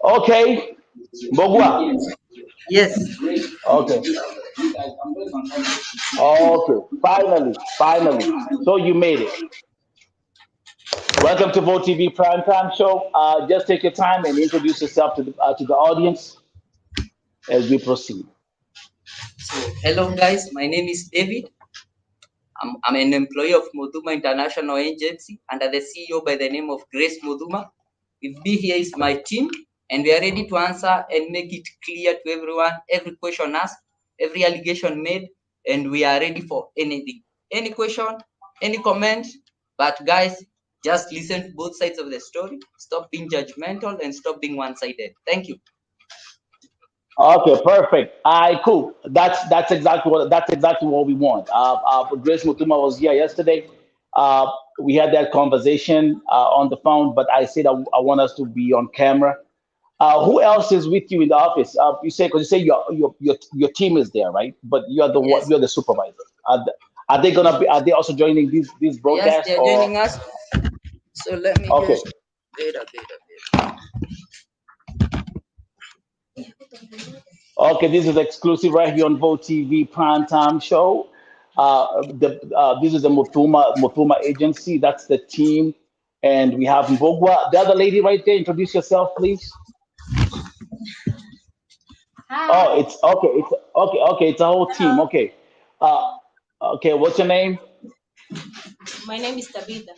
Okay, Mbogwa. Yes. Okay. Okay. Finally. So you made it. Welcome to Vote TV Primetime Show. Just take your time and introduce yourself to the audience as we proceed. So, hello guys, my name is David. I'm an employee of MUTHUMA International Agency under the CEO by the name of Grace MUTHUMA. With me here is my team, and we are ready to answer and make it clear to everyone, every question asked, every allegation made, and we are ready for anything. Any question, any comment, but guys, just listen to both sides of the story. Stop being judgmental and stop being one-sided. Thank you. Okay, perfect. All right, cool. That's exactly what we want. Grace Mutuma was here yesterday. Uh, we had that conversation on the phone, but I said I want us to be on camera. Who else is with you in the office? Because you say your team is there, right? But Yes. you're the supervisor. Are they gonna be? Are they also joining these Yes, broadcasts? they are Or joining us. So let me okay, just wait a bit. okay, this is exclusive right here on Vote TV Primetime Show. This is the Muthuma agency. That's the team, and we have Mbogwa, the other lady right there. Introduce yourself, please. Hi, Oh, it's okay. It's okay. Okay, it's a whole team. hello. Okay. Okay. What's your name? My name is Tabitha.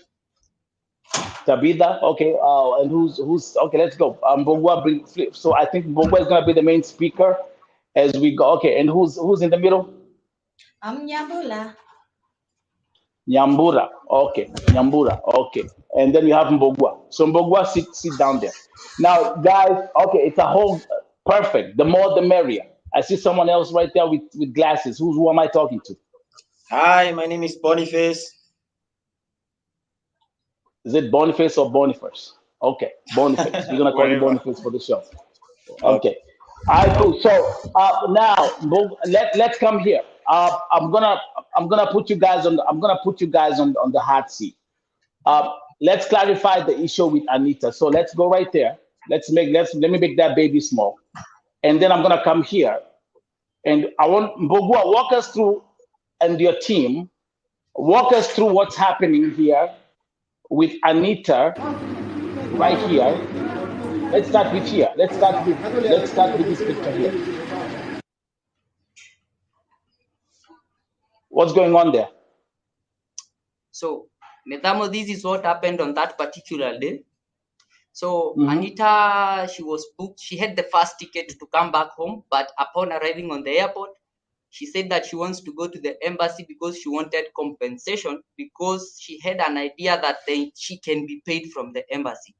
Tabitha. Okay. And who's okay? Let's go. Mbogwa bring flip. So I think Mbogwa is gonna be the main speaker as we go. Okay. And who's in the middle? I'm Nyambula. Nyambura. Okay. Nyambura. Okay. And then you have Mbogwa. So Mbogwa, sit down there. Now, guys, okay, it's a whole perfect. The more the merrier. I see someone else right there with glasses. Who am I talking to? Hi, my name is Boniface. Is it Boniface or Boniface? Okay, Boniface. We're gonna call you Whatever. Boniface for the show. Okay. Okay. All right, cool. So now let's come here. I'm gonna put you guys on the hot seat. Let's clarify the issue with Anita. So let's go right there. Let me make that baby small, and then I'm gonna come here, and I want Mbogua walk us through, and your team walk us through what's happening here with Anita right here. Let's start with here. Let's start with this picture here. What's going on there? So, Metamo, this is what happened on that particular day. So, Mhm. Anita, she was booked. She had the first ticket to come back home, but upon arriving on the airport, she said that she wants to go to the embassy because she wanted compensation because she had an idea that she can be paid from the embassy.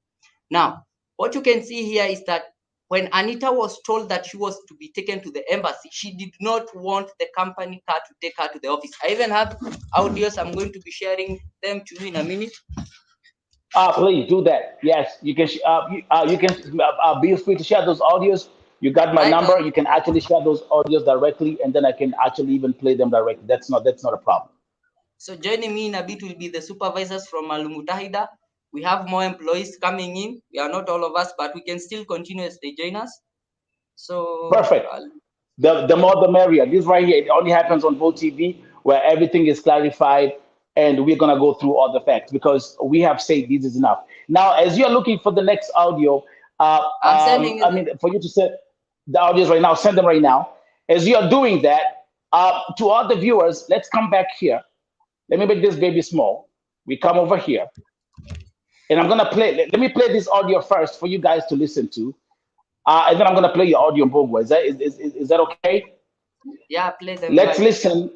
Now, what you can see here is that when Anita was told that she was to be taken to the embassy, she did not want the company car to take her to the office. I even have audios. I'm going to be sharing them to you in a minute. Please do that. Yes, you can. You can be free to share those audios. You got my Right number. on. You can actually share those audios directly, and then I can actually even play them directly. That's not a problem. So joining me in a bit will be the supervisors from Almutahida. We have more employees coming in. We are not all of us, but we can still continue as they join us. So Perfect. The more the merrier. This right here, it only happens on Vote TV where everything is clarified, and we're gonna go through all the facts because we have said this is enough. Now, as you're looking for the next audio, I'm sending I you. mean, for you to send the audios right now, send them right now. As you're doing that, to all the viewers, let's come back here. Let me make this baby small. We come over here, and I'm gonna play. Let me play this audio first for you guys to listen to, and then I'm gonna play your audio in both ways. Is that okay? Yeah, play them Let's right. listen.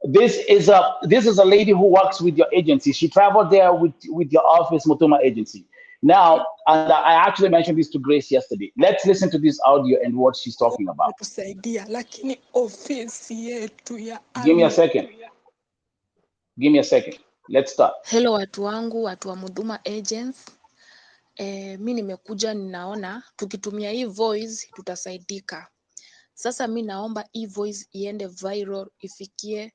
This is a lady who works with your agency. She traveled there with your office, Mutuma agency. Now, and I actually mentioned this to Grace yesterday. Let's listen to this audio and what she's talking about. Tusaidia lakini ofisi yetu ya Give me a second. Give me a second. Let's start. Hello watu wangu, watu wa Mudhuma Agents. Mi nimekuja ninaona tukitumia hii voice tutasaidika. Sasa mi naomba hii voice iende viral ifikie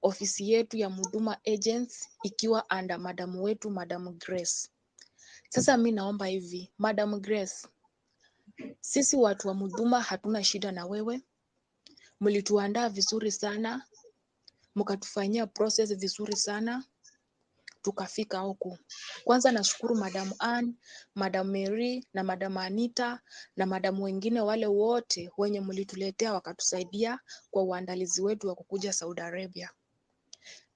ofisi yetu ya Mudhuma Agents ikiwa under madam wetu Madam Grace. Sasa mi naomba hivi, Madam Grace, sisi watu wa Mudhuma hatuna shida na wewe. Mlituandaa vizuri sana, mkatufanyia process vizuri sana, tukafika huku. Kwanza nashukuru Madam Ann, Madam Mary na Madam Anita na madam wengine wale wote wenye mlituletea wakatusaidia kwa uandalizi wetu wa kukuja Saudi Arabia.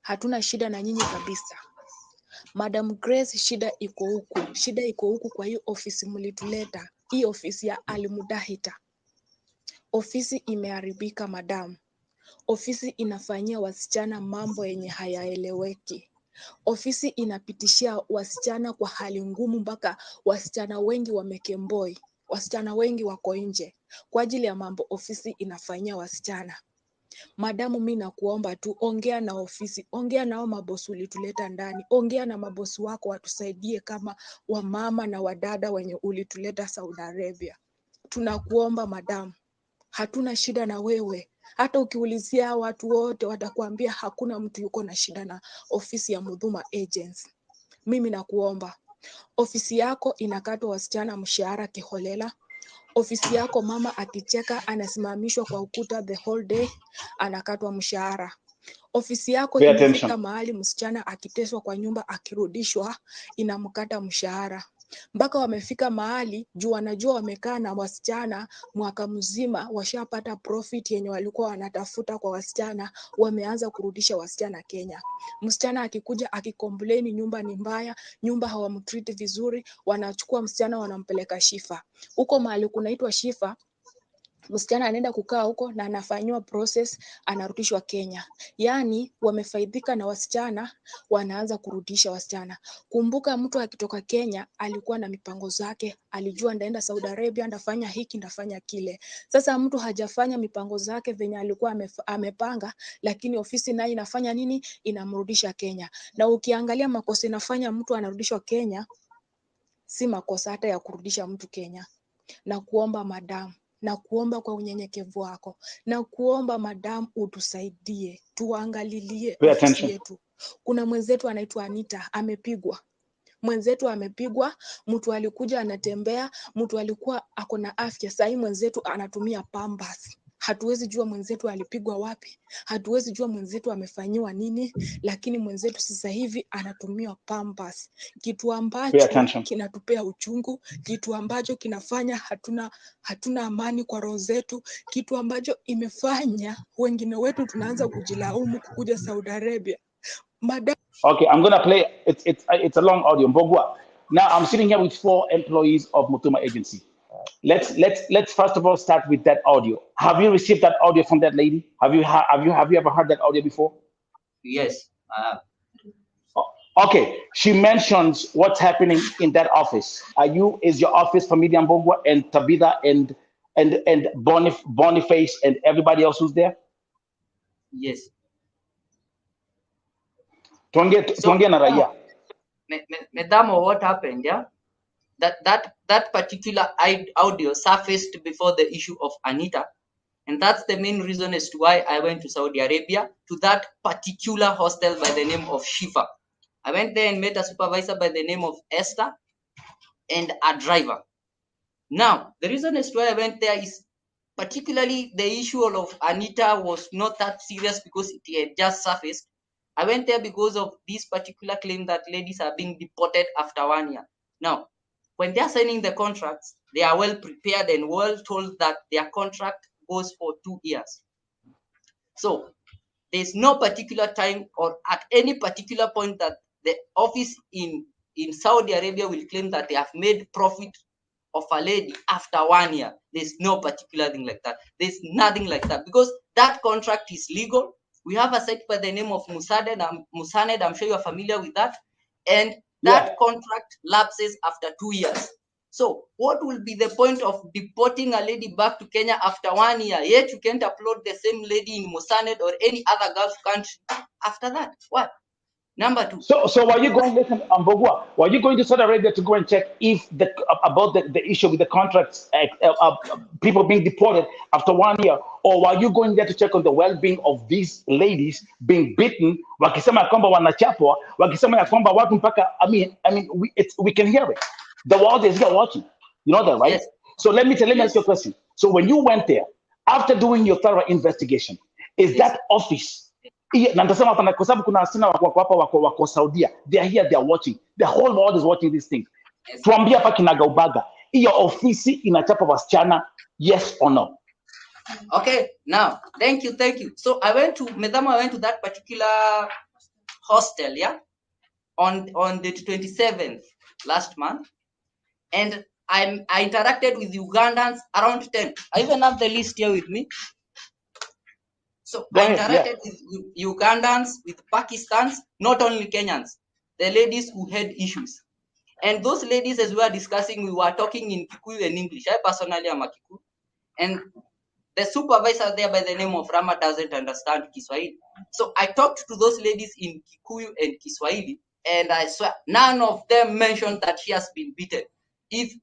Hatuna shida na nyinyi kabisa. Madam Grace, shida iko huku. Shida iko huku kwa hii ofisi mlituleta. Hii ofisi ya Al-Mudahita. Ofisi imeharibika madam. Ofisi inafanyia wasichana mambo yenye hayaeleweki. Ofisi inapitishia wasichana kwa hali ngumu mpaka wasichana wengi wamekemboi. Wasichana wengi wako nje kwa ajili ya mambo ofisi inafanyia wasichana. Madamu, mimi nakuomba tu ongea na ofisi, ongea nao mabosi ulituleta ndani, ongea na mabosi wako watusaidie kama wamama na wadada wenye ulituleta Saudi Arabia. Tunakuomba madamu, hatuna shida na wewe. Hata ukiulizia watu wote watakuambia hakuna mtu yuko na shida na ofisi ya Mudhuma Agents. Mimi nakuomba, ofisi yako inakatwa wasichana mshahara kiholela. Ofisi yako mama akicheka anasimamishwa kwa ukuta the whole day, anakatwa mshahara. Ofisi yako imefika mahali msichana akiteswa kwa nyumba akirudishwa inamkata mshahara. Mpaka wamefika mahali juu wanajua wamekaa na wasichana mwaka mzima, washapata profit yenye walikuwa wanatafuta kwa wasichana, wameanza kurudisha wasichana Kenya. Msichana akikuja akicomplain nyumba ni mbaya, nyumba hawamtreat vizuri, wanachukua msichana wanampeleka Shifa. Huko mahali kunaitwa Shifa, msichana anaenda kukaa huko na anafanywa process, anarudishwa Kenya. Yaani wamefaidika na wasichana, wanaanza kurudisha wasichana. Kumbuka mtu akitoka Kenya alikuwa na mipango zake, alijua ndaenda Saudi Arabia, ndafanya hiki, ndafanya kile. Sasa mtu hajafanya mipango zake venye alikuwa amepanga, lakini ofisi nayo inafanya nini? Inamrudisha Kenya. Na ukiangalia makosa inafanya mtu anarudishwa Kenya, si makosa hata ya kurudisha mtu Kenya. Na kuomba madam, na kuomba kwa unyenyekevu wako, na kuomba madam utusaidie, tuangalilie ofisi yetu. Kuna mwenzetu anaitwa Anita, amepigwa. Mwenzetu amepigwa, mtu alikuja anatembea, mtu alikuwa ako na afya, sasa mwenzetu anatumia Pampers. Hatuwezi jua mwenzetu alipigwa wapi, hatuwezi jua mwenzetu amefanyiwa nini, lakini mwenzetu sasa hivi anatumia Pampers. Kitu ambacho kinatupea uchungu, kitu ambacho kinafanya hatuna amani kwa roho zetu, kitu ambacho imefanya wengine wetu tunaanza kujilaumu kukuja Saudi Arabia. Madam. Okay, I'm gonna play. It's a long audio. Mbogwa. Now I'm sitting here with 4 employees of MUTHUMA Agency. Let's first of all start with that audio. Have you received that audio from that lady? Have you ever heard that audio before? Yes. Okay. She mentions what's happening in that office. Is your office familiar, Mbogwa and Tabitha and Boniface and everybody else who's there? Yes. Tuongee na raia. Medamo, what happened? Yeah, that particular audio surfaced before the issue of Anita, and that's the main reason as to why I went to Saudi Arabia to that particular hostel by the name of Shifa. I went there and met a supervisor by the name of Esther and a driver. Now, the reason as to why I went there is particularly the issue of Anita was not that serious because it had just surfaced. I went there because of this particular claim that ladies are being deported after 1 year. Now, when they are signing the contracts, they are well prepared and well told that their contract goes for 2 years. So there's no particular time or at any particular point that the office in Saudi Arabia will claim that they have made profit of a lady after 1 year. There's no particular thing like that. There's nothing like that because that contract is legal. We have a site by the name of Musaned. I'm sure you're familiar with that. And that contract lapses after 2 years. So what will be the point of deporting a lady back to Kenya after 1 year? Yet you can't upload the same lady in Musaned or any other Gulf country after that. What? Number two. So were you going, listen, Mbogwa, were you going to Saudi Arabia to go and check if about the issue with the contracts, people being deported after 1 year, or were you going there to check on the well-being of these ladies being beaten? Wakisema ya kwamba wanachapwa, wakisema ya kwamba watu mpaka, we can hear it. The world is here watching. You know that, right? Yes. So let me ask you a question. So when you went there, after doing your thorough investigation, is that office? Na nitasema hapa kwa sababu kuna asina wako Saudia. They are here, they are watching. The whole world is watching these things. Tuambie hapa kinagaubaga. Hiyo ofisi inachapa wasichana, yes or no? Okay, now, thank you. So I went to that particular hostel, yeah, on the 27th last month, and I interacted with Ugandans around 10. I even have the list here with me. So I interacted with Ugandans, with Pakistans, not only Kenyans, the ladies who had issues. And those ladies, as we were discussing, we were talking in Kikuyu and English. I personally am a Kikuyu. And the supervisor there by the name of Rama doesn't understand Kiswahili. So I talked to those ladies in Kikuyu and Kiswahili, and I swear none of them mentioned that she has been beaten. If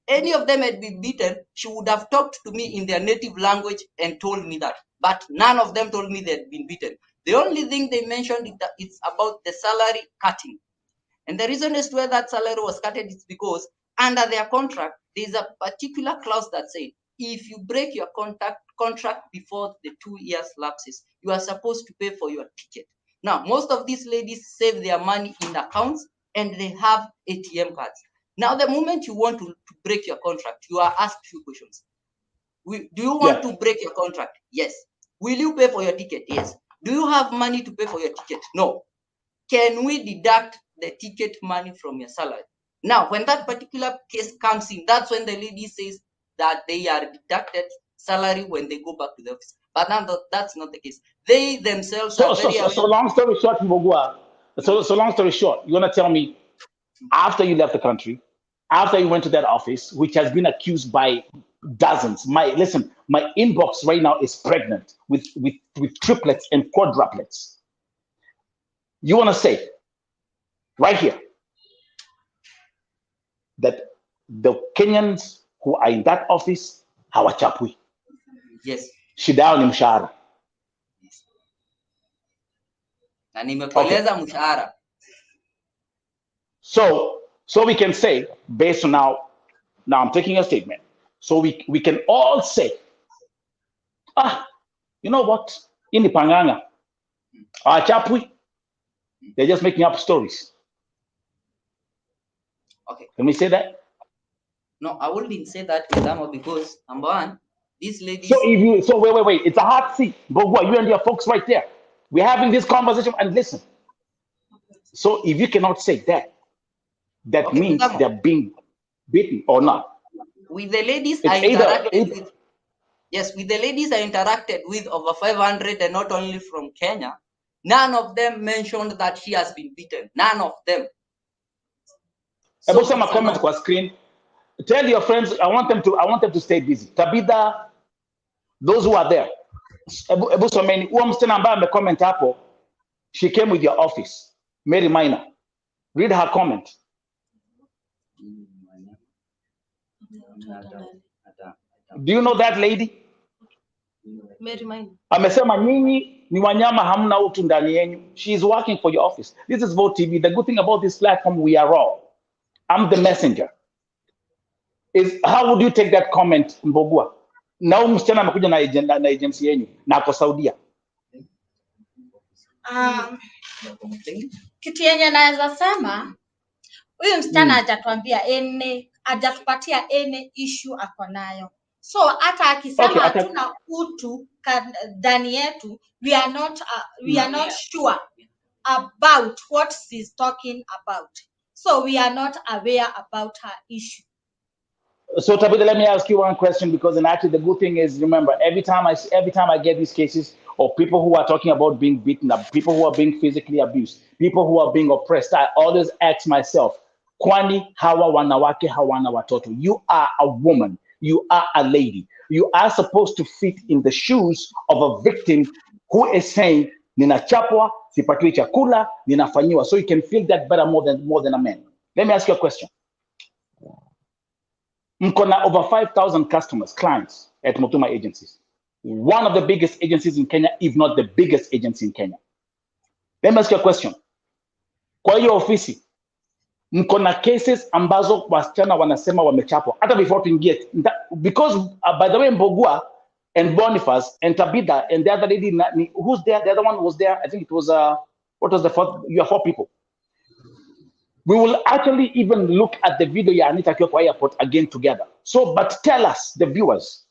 any of them had been beaten, she would have talked to me in their native language and told me that. But none of them told me they had been beaten. The only thing they mentioned is that it's about the salary cutting. And the reason as to why that salary was cut is because under their contract, there's a particular clause that says, if you break your contract before the 2 years lapses, you are supposed to pay for your ticket. Now, most of these ladies save their money in accounts and they have ATM cards. Now, the moment you want to break your contract, you are asked few questions. Do you want to break your contract? Yes. Will you pay for your ticket? Yes. Do you have money to pay for your ticket? No. Can we deduct the ticket money from your salary? Now, when that particular case comes in, that's when the lady says that they are deducted salary when they go back to the office. But now that's not the case. They themselves are very aware. So long story short, Mbogwa, so long story short, you want to tell me after you left the country, after you went to that office, which has been accused by dozens, my inbox right now is pregnant with triplets and quadruplets. You want to say right here that the Kenyans who are in that office hawachapwi? Yes. Shida yao ni mshahara. Na nimekueleza mshahara. So we can say, based on now I'm taking a statement. So we can all say, you know what? Ini panganga. Chapwi. They're just making up stories. Okay. Can we say that? No, I wouldn't say that, Mudhuma, because number one, these ladies. So wait. It's a hard seat. But what, you and your folks right there. We're having this conversation and listen. So if you cannot say that, that means Mudhuma, they're being beaten or not. With the ladies I interacted with, yes, with the ladies I interacted with over 500 and not only from Kenya, none of them mentioned that she has been beaten. None of them. So some comments on screen. Tell your friends, I want them to stay busy. Tabitha, those who are there. Ebu someni, msichana ambaye amecomment hapo, she came with your office. Mary Minor. Read her comment. Do you know that lady? Mary Minor. Amesema nyinyi ni wanyama, hamna utu ndani yenu. She is working for your office. This is Vote TV. The good thing about this platform, we are all. I'm the messenger. How would you take that comment, Mbogwa? Na msichana amekuja na agency yenu na kwa Saudia. Kitu yenye naweza sema, huyu msichana hajatuambia hajatupatia any issue ako nayo. So hata akisema hatuna utu ndani yetu, we are not sure about what she's talking about. So we are not aware about her issue. So Tabitha, let me ask you one question, because actually the good thing is, remember, every time I get these cases of people who are talking about being beaten up, people who are being physically abused, people who are being oppressed, I always ask myself, kwani hawa wanawake hawana watoto? You are a woman. You are a lady. You are supposed to fit in the shoes of a victim who is saying, ninachapwa, sipatiwi chakula, ninafanyiwa. So you can feel that better more than a man. Let me ask you a question. Mko na over 5,000 customers, clients at MUTHUMA agencies. One of the biggest agencies in Kenya, if not the biggest agency in Kenya. Let me ask you a question. Kwa hiyo ofisi, mko na cases ambazo wasichana wanasema wamechapwa hata before tuingie, because by the way, Mbogua and Boniface and Tabitha and the other lady, who's there? The other one was there. I think it was what was the fourth? You are 4 people. We will actually even look at the video ya Anita akiwa kwa airport again together. So, but tell us, the viewers,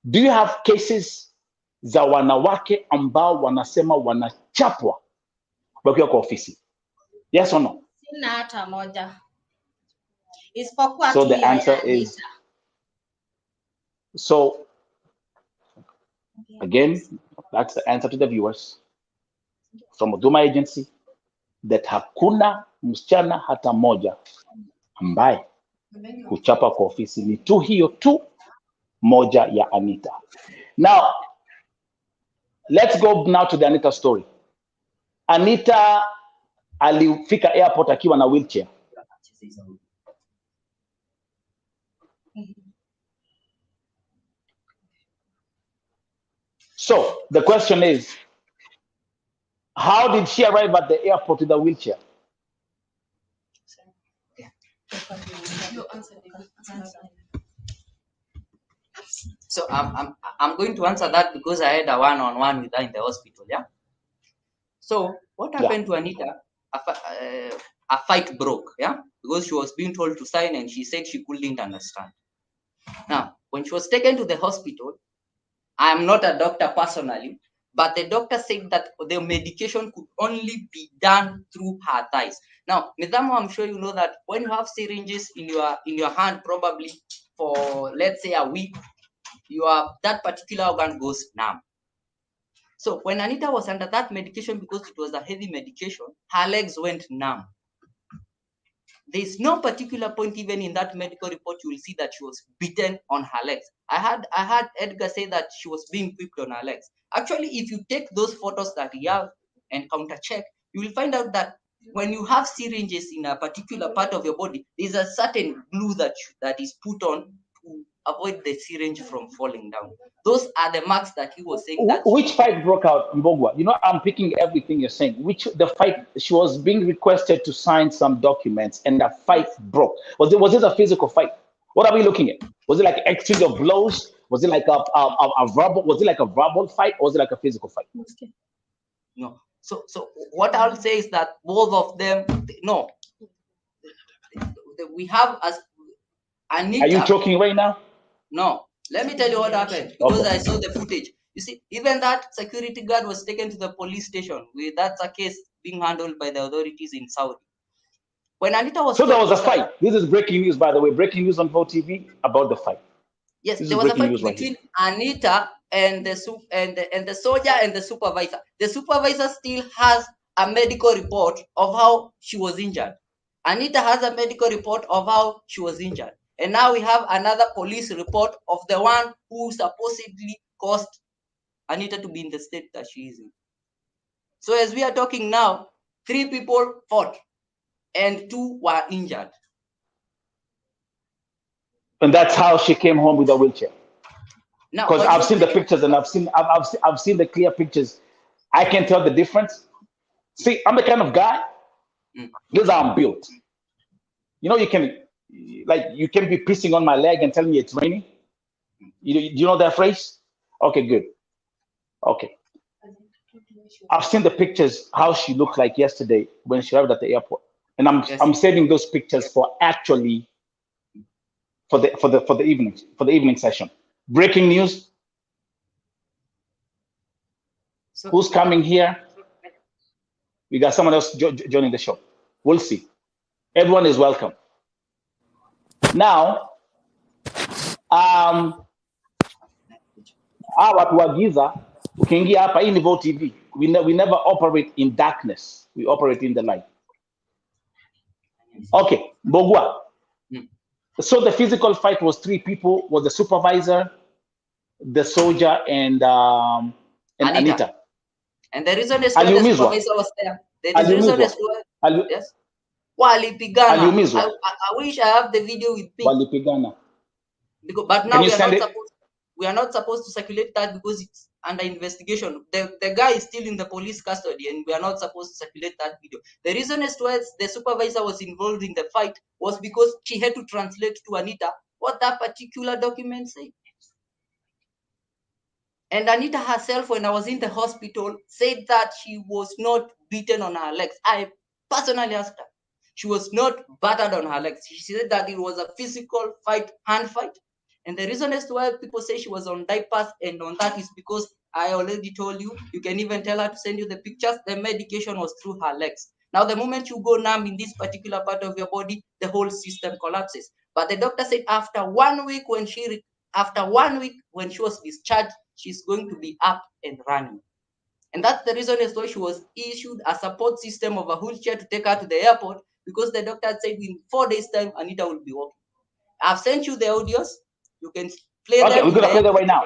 do you have cases za wanawake ambao wanasema wanachapwa wakiwa kwa ofisi? Yes or no? Sina hata moja. Isipokuwa So tu the ya answer Anita. is, so again, that's the answer to the viewers from MUTHUMA agency, that hakuna msichana hata moja ambaye kuchapa kwa ofisi, ni tu hiyo tu moja ya Anita. Now, let's go now to the Anita story. Anita alifika airport akiwa na wheelchair. So the question is, how did she arrive at the airport with a wheelchair? So I'm going to answer that because I had a one-on-one with her in the hospital. Yeah. So what happened to Anita? A fight broke. Yeah, because she was being told to sign and she said she couldn't understand. Now, when she was taken to the hospital, I am not a doctor personally, but the doctor said that the medication could only be done through her thighs. Now, Midhamo, I'm sure you know that when you have syringes in your hand, probably for, let's say, a week, that particular organ goes numb. So when Anita was under that medication, because it was a heavy medication, her legs went numb. There's no particular point even in that medical report you will see that she was beaten on her legs. I had Edgar say that she was being whipped on her legs. Actually, if you take those photos that we have and counter check, you will find out that when you have syringes in a particular part of your body, there's a certain glue that is put on to avoid the syringe from falling down. Those are the marks that he was saying. That which fight broke out, Mbogwa? You know, I'm picking everything you're saying. The fight? She was being requested to sign some documents, and the fight broke. Was it a physical fight? What are we looking at? Was it like exchange of blows? Was it like a verbal? Was it like a verbal fight, or was it like a physical fight? No. So what I'll say is that both of them, no. We have as Anita. Are you talking right now? No. Let me tell you what happened, because I saw the footage. You see, even that security guard was taken to the police station. That's a case being handled by the authorities in Saudi. When Anita was so there was a fight. This is breaking news, by the way. Breaking news on VOTV about the fight. Yes, there was a fight between Anita and the soldier and the supervisor. The supervisor still has a medical report of how she was injured. Anita has a medical report of how she was injured. And now we have another police report of the one who supposedly caused Anita to be in the state that she is in. So as we are talking now, 3 people fought and 2 were injured. And that's how she came home with a wheelchair. Because I've seen the pictures and I've seen the clear pictures. I can tell the difference. See, I'm the kind of guy. This is how I'm built. You know, you can be pissing on my leg and telling me it's raining. You know that phrase? Okay, good. Okay. I've seen the pictures how she looked like yesterday when she arrived at the airport, and I'm saving those pictures for actually for the evening session. Breaking news. Who's coming here? We got someone else joining the show. We'll see. Everyone is welcome. Now, watu wa giza ukiingia hapa, hii ni VOTV. We never operate in darkness. We operate in the light. Okay, Mbogwa. So the physical fight was 3 people: was the supervisor, the soldier, and Anita. And the reason is why the supervisor was there. The reason is why, yes. Walipigana. I wish I have the video with me. Walipigana. Because, but now we are not supposed to circulate that because it's under investigation. The guy is still in the police custody and we are not supposed to circulate that video. The reason as to why the supervisor was involved in the fight was because she had to translate to Anita what that particular document said. And Anita herself, when I was in the hospital, said that she was not beaten on her legs. I personally asked her. She was not battered on her legs. She said that it was a physical fight, hand fight. And the reason as to why people say she was on diapers and on that is because I already told you, you can even tell her to send you the pictures, the medication was through her legs. Now, the moment you go numb in this particular part of your body, the whole system collapses. But the doctor said after 1 week when she was discharged, she's going to be up and running. And that's the reason as to why she was issued a support system of a wheelchair to take her to the airport, because the doctor said in 4 days' time, Anita will be walking. I've sent you the audios. You can play them. Okay, we're going to play them right now.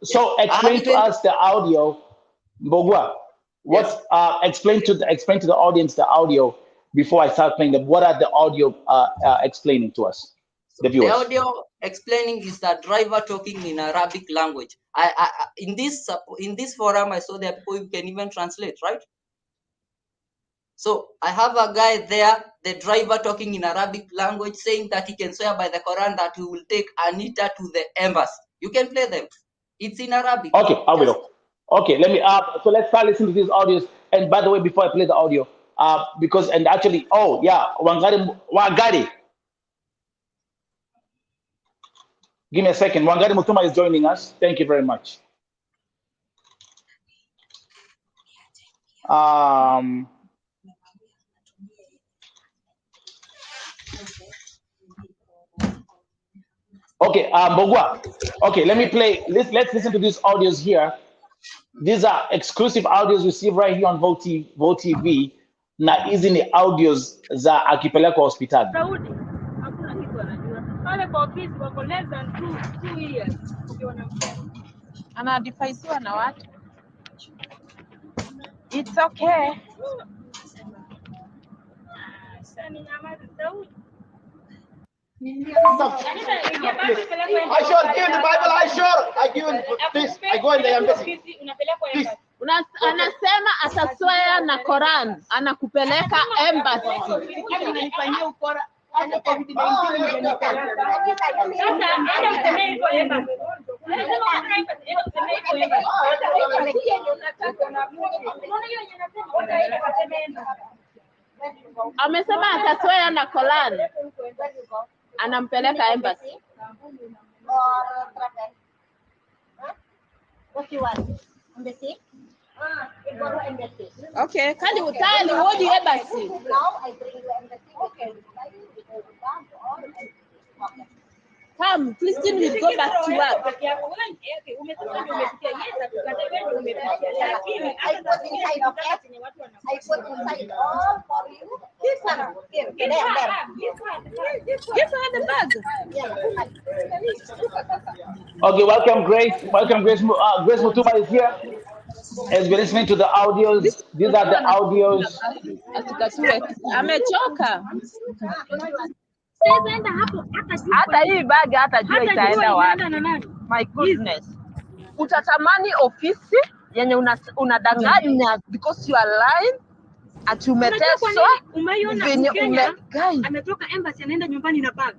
So explain to us the audio. Mbogwa, explain to the audience the audio before I start playing them. What are the audio explaining to us, the viewers? The audio explaining is the driver talking in Arabic language. In this forum, I saw that people can even translate, right? So I have a guy there, the driver talking in Arabic language, saying that he can swear by the Quran that he will take Anita to the embassy. You can play them. It's in Arabic. Okay, I will. Okay, let me. So let's start listening to these audios. And by the way, before I play the audio, Wangari. Give me a second. Wangari Muthuma is joining us. Thank you very much. Okay, Mbogwa. Okay, let me play. Let's listen to these audios here. These are exclusive audios received right here on Vote TV. Na hizi ni audios za akipelekwa hospitali. Anadifaisiwa na watu. It's okay. I sure give the Bible. I give this. I go in the embassy. Anasema ataswea na Quran, anakupeleka embassy. Amesema ataswea na Quran, anampeleka embassy. What you want? Embassy? Okay, kali utali wodi embassy. Now I bring you embassy. Okay. Come, Christine will go back to work. I put inside all for you. Give her the bag. Okay, welcome Grace. Welcome Grace. Grace Muthuma is here. As we're listening to the audios, these are the audios. Amechoka. Hata hii bag hata jua itaenda wapi. My goodness. Utatamani ofisi yenye unadanganya because you are lying. Ati umeteswa. Ametoka embassy anaenda nyumbani na bag.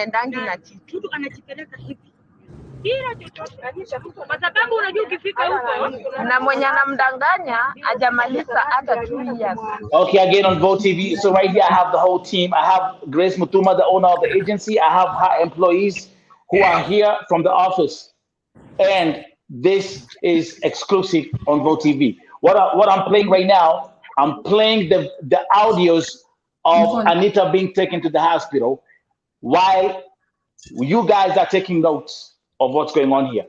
Endangi na kitu. Mtu anachipeleka hivi. Kwa sababu unajua ukifika huko na mwenye anamdanganya hajamaliza hata 2 years. Okay, again on Vote TV. So right here I have the whole team. I have Grace Muthuma, the owner of the agency. I have her employees who are here from the office. And this is exclusive on Vote TV. What I'm playing right now, I'm playing the audios of Anita being taken to the hospital while you guys are taking notes of what's going on here.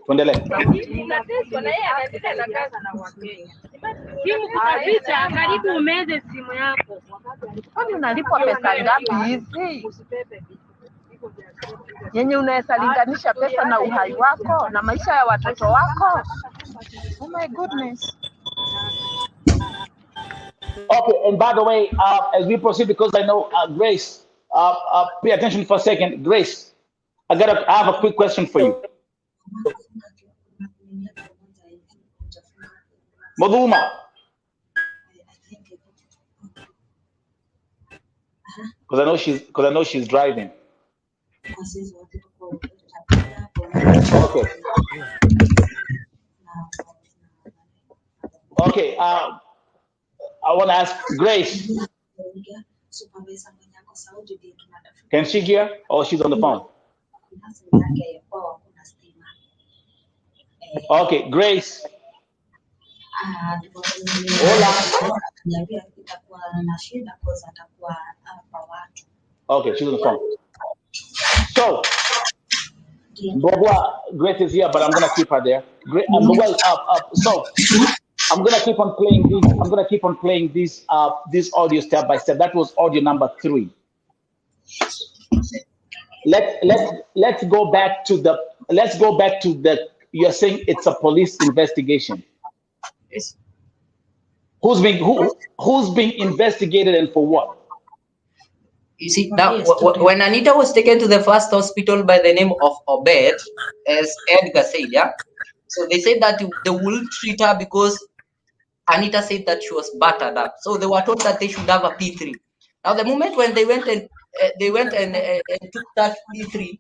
yenye unaweza linganisha pesa na uhai wako na maisha ya watoto wako. Oh my goodness. Okay, and by the way, as we proceed, because I know Grace, pay attention for a second. Grace, I have a quick question for you. Madhuma, because I know she's driving. Okay. Okay. I want to ask Grace. Can she hear? Or she's on the phone? Okay, Grace. Hola. Okay, she's on the phone. So, Grace is here, but I'm gonna keep her there. So I'm gonna keep on playing these. I'm gonna keep on playing this audio step by step. That was audio number 3. Let's go back to the. You're saying it's a police investigation. Who's being investigated and for what? You see, now when Anita was taken to the first hospital by the name of Obed, as Edgar said, yeah. So they said that they wouldn't treat her because Anita said that she was battered up. So they were told that they should have a P3. Now, the moment when they went and took that P3,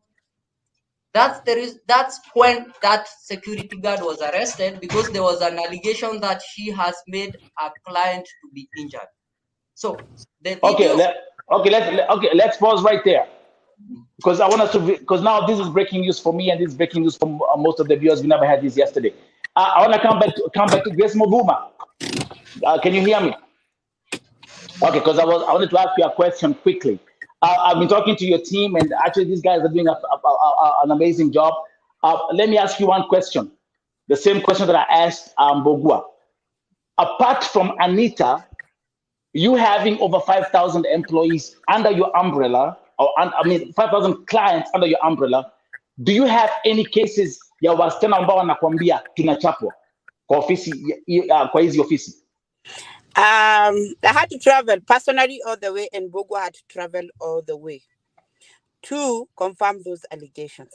that's when that security guard was arrested, because there was an allegation that she has made a client to be injured. So the video, let's pause right there, because I want us to, because now this is breaking news for me and this is breaking news for most of the viewers. We never had this yesterday. I want to come back to Grace Muthuma. Can you hear me? Okay, because I wanted to ask you a question quickly. I've been talking to your team, and actually these guys are doing an amazing job. Let me ask you one question, the same question that I asked Bogua. Apart from Anita, you having over 5,000 employees under your umbrella, 5,000 clients under your umbrella, do you have any cases ya wasichana ambao wanakuambia tunachapwa kwa ofisi kwa hizi ofisi? I had to travel personally all the way, and Bogo had to travel all the way to confirm those allegations.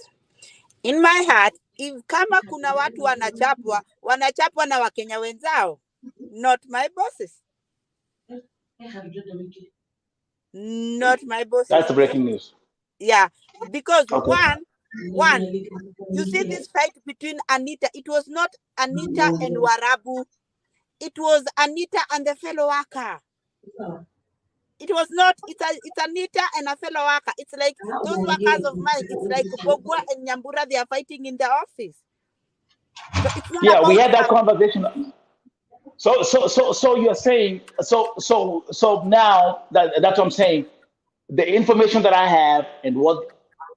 In my heart, if kama kuna watu wanachapwa na Wakenya wenzao, not my bosses. Not my bosses. That's the breaking news. Yeah, because one, you see this fight between Anita. It was not Anita and Warabu. It was Anita and the fellow worker. It was not, it's Anita and a fellow worker. It's like those workers of mine. It's like Bogwa and Nyambura, they are fighting in the office. So it's not we had that conversation. So you're saying, so now that's what I'm saying. The information that I have and what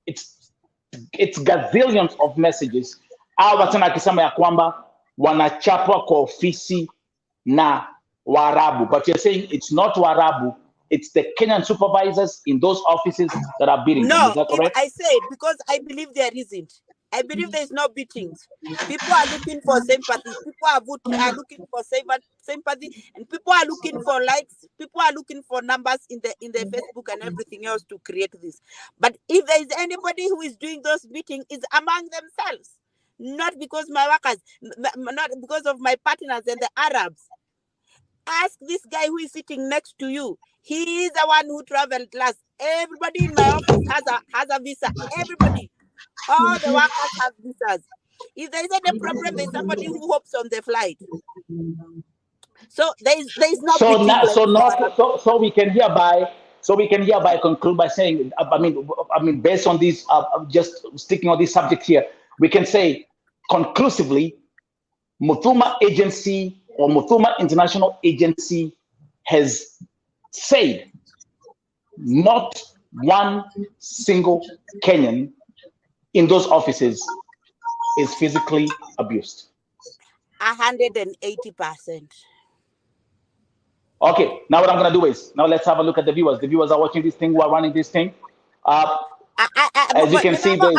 it's gazillions of messages. Tena akisema ya kwamba wanachapwa kwa ofisi na Warabu, but you're saying it's not Warabu, it's the Kenyan supervisors in those offices that are beating them. Is that correct? I said, because I believe there isn't. I believe there is no beatings. People are looking for sympathy. People are looking for sympathy, and people are looking for likes. People are looking for numbers in the Facebook and everything else to create this. But if there is anybody who is doing those beatings, it's among themselves. Not because my workers, not because of my partners and the Arabs. Ask this guy who is sitting next to you. He is the one who traveled last. Everybody in my office has a visa. Everybody. All the workers have visas. If there is any problem, there's somebody who hops on the flight. So there is no. So we can hereby conclude by saying, I mean, based on these, just sticking on this subject here, we can say conclusively, MUTHUMA agency or MUTHUMA International Agency has said not one single Kenyan in those offices is physically abused. 180%. Okay, now what I'm gonna do is, now let's have a look at the viewers. The viewers are watching this thing, who are running this thing. As you can see, there's...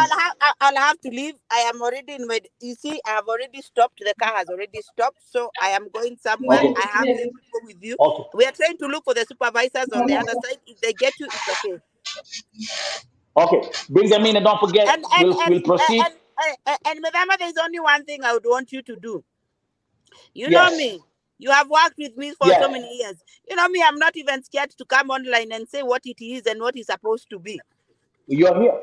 I'll have to leave. I am already in my. You see, I have already stopped. The car has already stopped, so I am going somewhere. Okay. I have to go with you. Okay. We are trying to look for the supervisors on the other side. If they get you, it's okay. Okay, bring them in and don't forget. We'll proceed. And Madama, there's only one thing I would want you to do. You Yes. know me. You have worked with me for so many years. You know me, I'm not even scared to come online and say what it is and what it's supposed to be. You're here.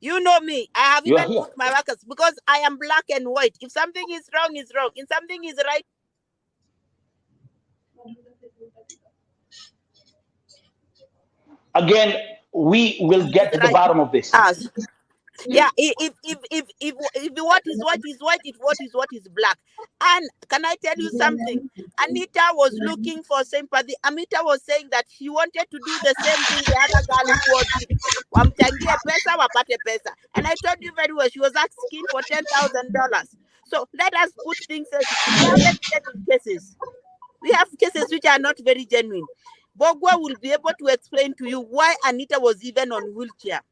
You know me. I have You're even here. put my workers because I am black and white. If something is wrong, it's wrong. If something is right. Again, we will get to the bottom of this. Yeah, if what is white is white, if what is black. And can I tell you something? Anita was looking for sympathy. Anita was saying that she wanted to do the same thing the other girl who was it. Wamchangie pesa, wapate pesa. And I told you very well, she was asking for $10,000. So let us put things as we have very genuine cases. We have cases which are not very genuine. Bogwa will be able to explain to you why Anita was even on wheelchair.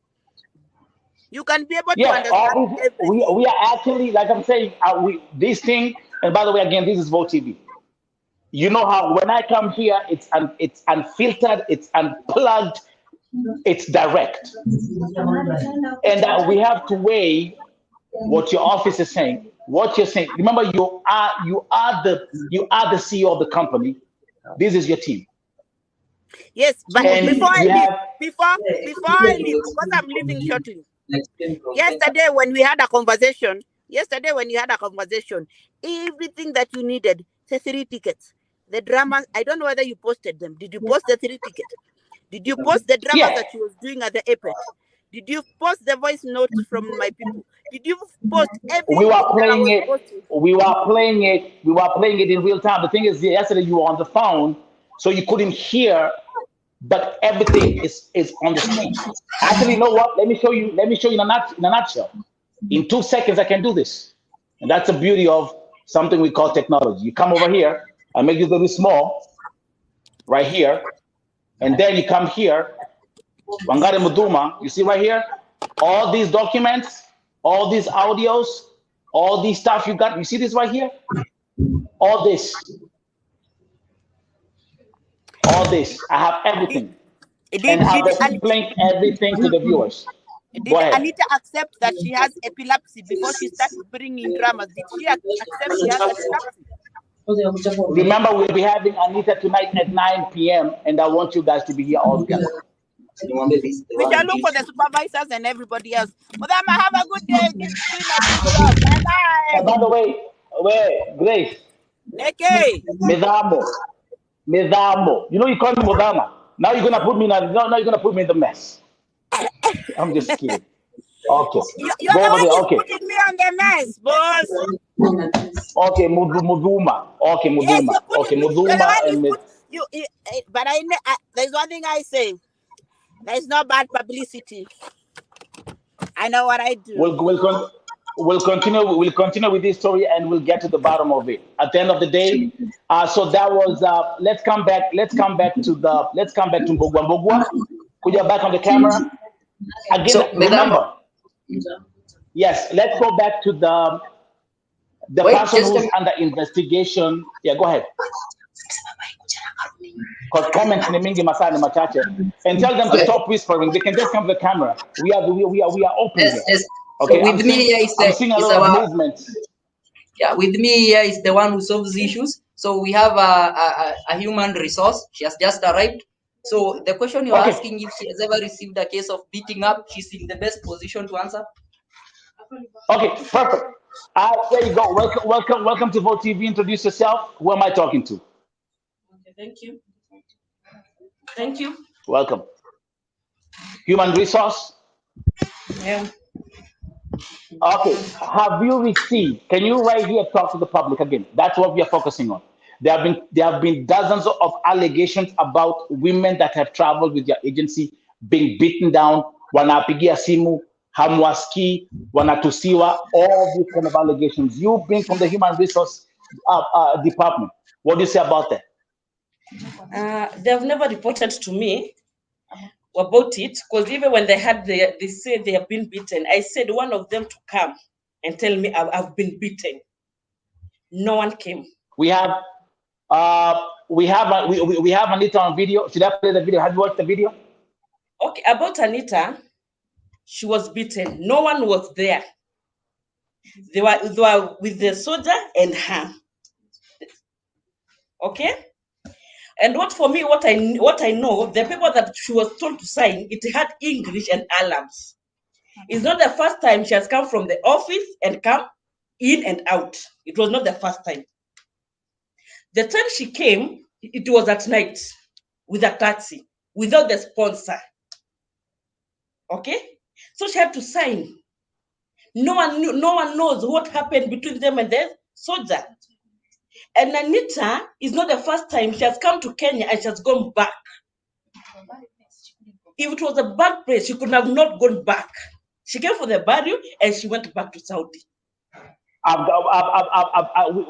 You can be able to understand everything. We are actually, like I'm saying, this thing, and by the way, again, this is Vote TV. You know how when I come here, it's unfiltered, it's unplugged, it's direct. And we have to weigh what your office is saying, what you're saying. Remember, you are the CEO of the company. This is your team. Yes, but before I leave, because I'm leaving shortly. Yesterday when we had a conversation, everything that you needed, the 3 tickets, the drama, I don't know whether you posted them. Did you post the 3 tickets? Did you post the drama that she was doing at the airport? Did you post the voice notes from my people? Did you post everything? We were playing it in real time. The thing is, yesterday you were on the phone, so you couldn't hear, but everything is on the screen. Actually, you know what? Let me show you in a nutshell. In 2 seconds, I can do this. And that's the beauty of something we call technology. You come over here, I make this very small, right here. And then you come here, Wangare MUTHUMA, you see right here, all these documents, all these audios, all these stuff you got, you see this right here? All this, I have everything. And I've explained everything to the viewers. Did Anita accept that she has epilepsy before she started bringing dramas? Did she accept she has epilepsy? Remember, we'll be having Anita tonight at 9 p.m. and I want you guys to be here all together. We shall look for the supervisors and everybody else. Madama, have a good day. Bye-bye. By the way, Grace. Okay. Medamo. You know you call me Modama. Now you're gonna put me in the mess. I'm just kidding. Okay. You're the one putting me on the mess, boss. Okay, MUTHUMA. Okay, MUTHUMA. Yes, okay, MUTHUMA and but there's one thing I say. There's no bad publicity. I know what I do. We'll continue with this story and we'll get to the bottom of it. At the end of the day, so that was let's come back to Mbogwa. Could you back on the camera? Again, so, remember. Yes, let's go back to the person who's under investigation. Yeah, go ahead. Because comments in the mingi masani machache, and tell them to stop whispering. They can just come to the camera. We are open here. Yes. Okay. So with me here is seeing a lot of movement. Yeah, with me here is the one who solves issues. So we have a human resource. She has just arrived. So the question you're asking, if she has ever received a case of beating up, she's in the best position to answer. Okay, perfect. There you go. Welcome to Vote TV. Introduce yourself. Who am I talking to? Okay, thank you. Welcome. Human resource. Yeah. Okay. Have you received? Can you right here talk to the public again? That's what we are focusing on. There have been dozens of allegations about women that have traveled with your agency being beaten down. Wanapigia simu, hamwaski, wanatusiwa, all these kind of allegations. You've been from the human resource department. What do you say about that? They have never reported to me. about it, because even when they said they have been beaten, I said one of them to come and tell me I've been beaten. No one came. We have Anita on video. Should I play the video? Have you watched the video? Okay, about Anita, she was beaten. No one was there. They were with the soldier and her. Okay? And what I know, the paper that she was told to sign, it had English and Arabs. It's not the first time she has come from the office and come in and out. It was not the first time. The time she came, it was at night with a taxi, without the sponsor. Okay? So she had to sign. No one knows what happened between them and the soldier. And Anita is not the first time she has come to Kenya and she has gone back. If it was a bad place, she could have not gone back. She came for the burial and she went back to Saudi.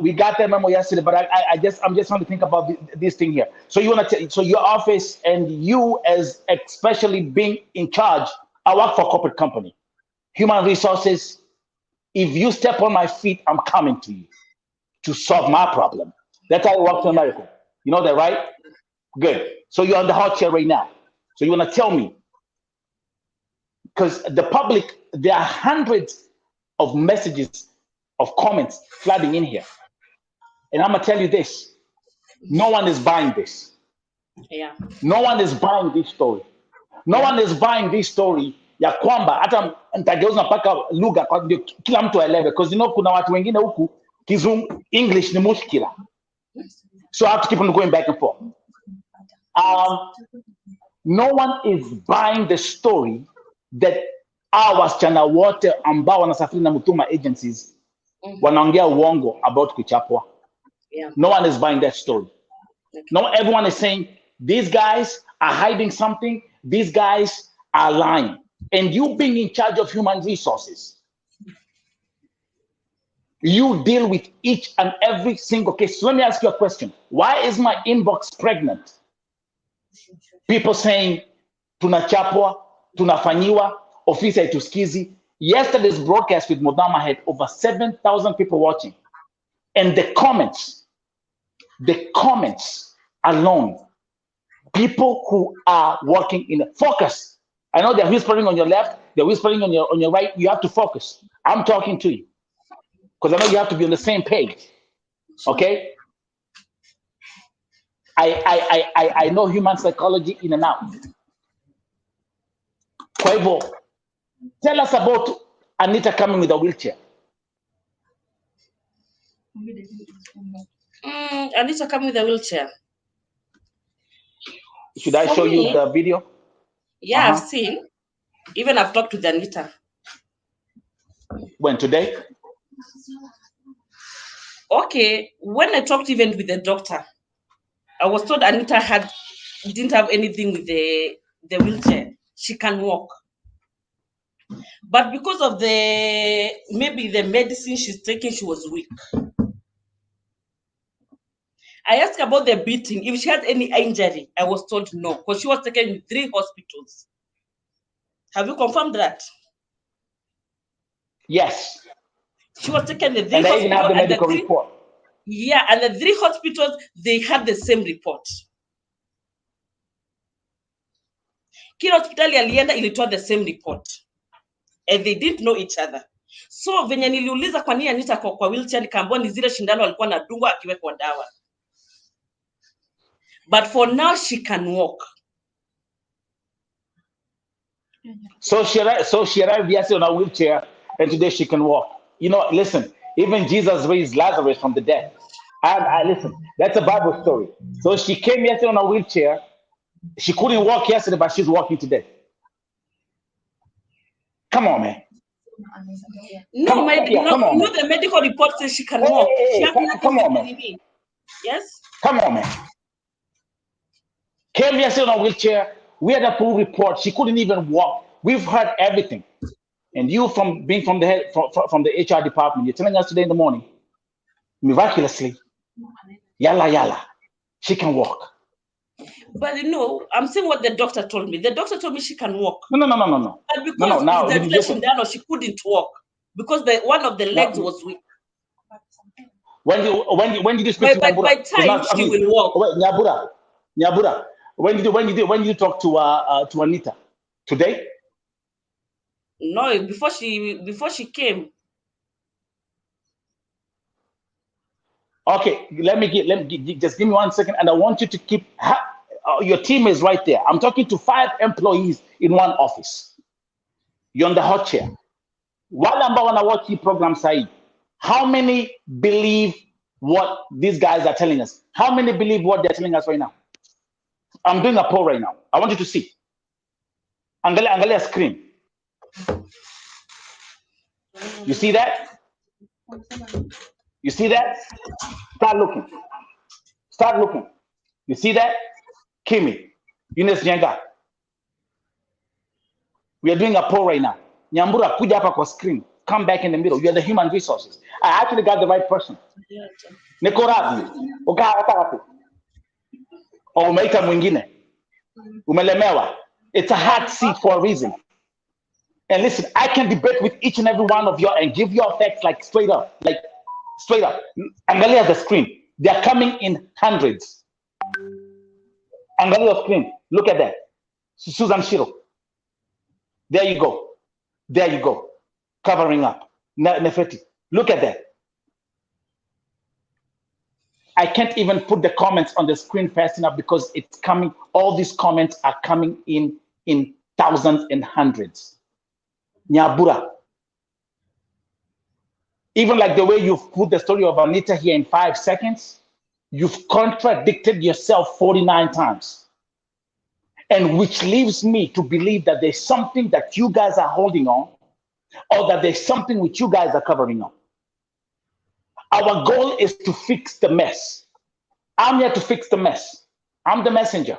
We got that memo yesterday, but I'm just trying to think about this thing here. So you want to so your office and you as especially being in charge. I work for a corporate company, human resources. If you step on my feet, I'm coming to you to solve my problem. That's how it works in America. You know that, right? Good. So you're on the hot chair right now. So you want to tell me, because the public, there are hundreds of messages, of comments flooding in here. And I'm going to tell you this. No one is buying this. Yeah. No one is buying this story. No one is buying this story ya kwamba hata nitageuza mpaka lugha kwa kila mtu aelewe, because you know kuna watu wengine huku kizungu English ni mushkila. So I have to keep on going back and forth. No one is buying the story that our wasichana wote ambao wanasafiri na Muthuma agencies wanaongea uongo about kuchapwa. Yeah. No one is buying that story. Okay. No, everyone is saying these guys are hiding something. These guys are lying. And you being in charge of human resources, you deal with each and every single case. So let me ask you a question. Why is my inbox pregnant? People saying, tunachapwa, tunafanyiwa, ofisi haitusikizi. Yesterday's broadcast with MUTHUMA had over 7,000 people watching. And the comments alone, people who are working in a focus. I know they're whispering on your left, they're whispering on your right. You have to focus. I'm talking to you because I know you have to be on the same page. Okay? I know human psychology in and out. Kwa hivyo, tell us about Anita coming with a wheelchair. Anita coming with a wheelchair. Should I show you the video? Yeah, I've seen. Even I've talked to Anita. When, today? Okay, when I talked even with the doctor, I was told Anita didn't have anything with the wheelchair. She can walk. But because of maybe the medicine she's taking, she was weak. I asked about the beating. If she had any injury, I was told no, because she was taken in 3 hospitals. Have you confirmed that? Yes. She was taken in the 3 and hospitals. And they even have the medical report. Yeah, and the 3 hospitals, they had the same report. Kila hospitali alienda ilitoa the same report. And they didn't know each other. So venye niliuliza kwa nini Anita kwa wheelchair, nikaambiwa ni zile shindano alikuwa anadungwa akiwekwa dawa. But for now, she can walk. So she arrived yesterday on a wheelchair, and today she can walk. You know, listen, even Jesus raised Lazarus from the dead. And listen, that's a Bible story. So she came yesterday on a wheelchair. She couldn't walk yesterday, but she's walking today. Come on, man. No, the medical report says she can walk. Come on, man. Yes? Come on, man. Came yesterday on a wheelchair. We had a full report. She couldn't even walk. We've heard everything. And you, from being from the head, from the HR department, you're telling us today in the morning, miraculously, yalla, she can walk. But you know, I'm saying what the doctor told me. The doctor told me she can walk. No. And because Now, the inflation down, she couldn't walk because one of the legs was weak. When did you speak to Nyambura? By time she will walk. Wait, Nyambura. When did you talk to Anita? Today? No, before she came. Okay, just give me 1 second, and I want you to keep. Your team is right there. I'm talking to 5 employees in one office. You're on the hot chair. While I'm going to watch the program, Said, how many believe what these guys are telling us? How many believe what they're telling us right now? I'm doing a poll right now. I want you to see. Angalia screen. You see that? You see that? Start looking. Start looking. You see that? Kimi, Eunice Nyenga. We are doing a poll right now. Nyambura, kuja hapa kwa screen. Come back in the middle. You are the human resources. I actually got the right person. Nekorazi. Or umeita mwingine. Umelemewa. It's a hard seat for a reason. And listen, I can debate with each and every one of you and give you facts like straight up. Like straight up. Angalia the screen. They are coming in hundreds. Angalia screen. Look at that. Susan Shiro. There you go. There you go. Covering up. Nefeti. Look at that. I can't even put the comments on the screen fast enough because it's coming. All these comments are coming in thousands and hundreds. Nyambura. Even like the way you've put the story of Anita here in 5 seconds, you've contradicted yourself 49 times. And which leaves me to believe that there's something that you guys are holding on, or that there's something which you guys are covering up. Our goal is to fix the mess. I'm here to fix the mess. I'm the messenger.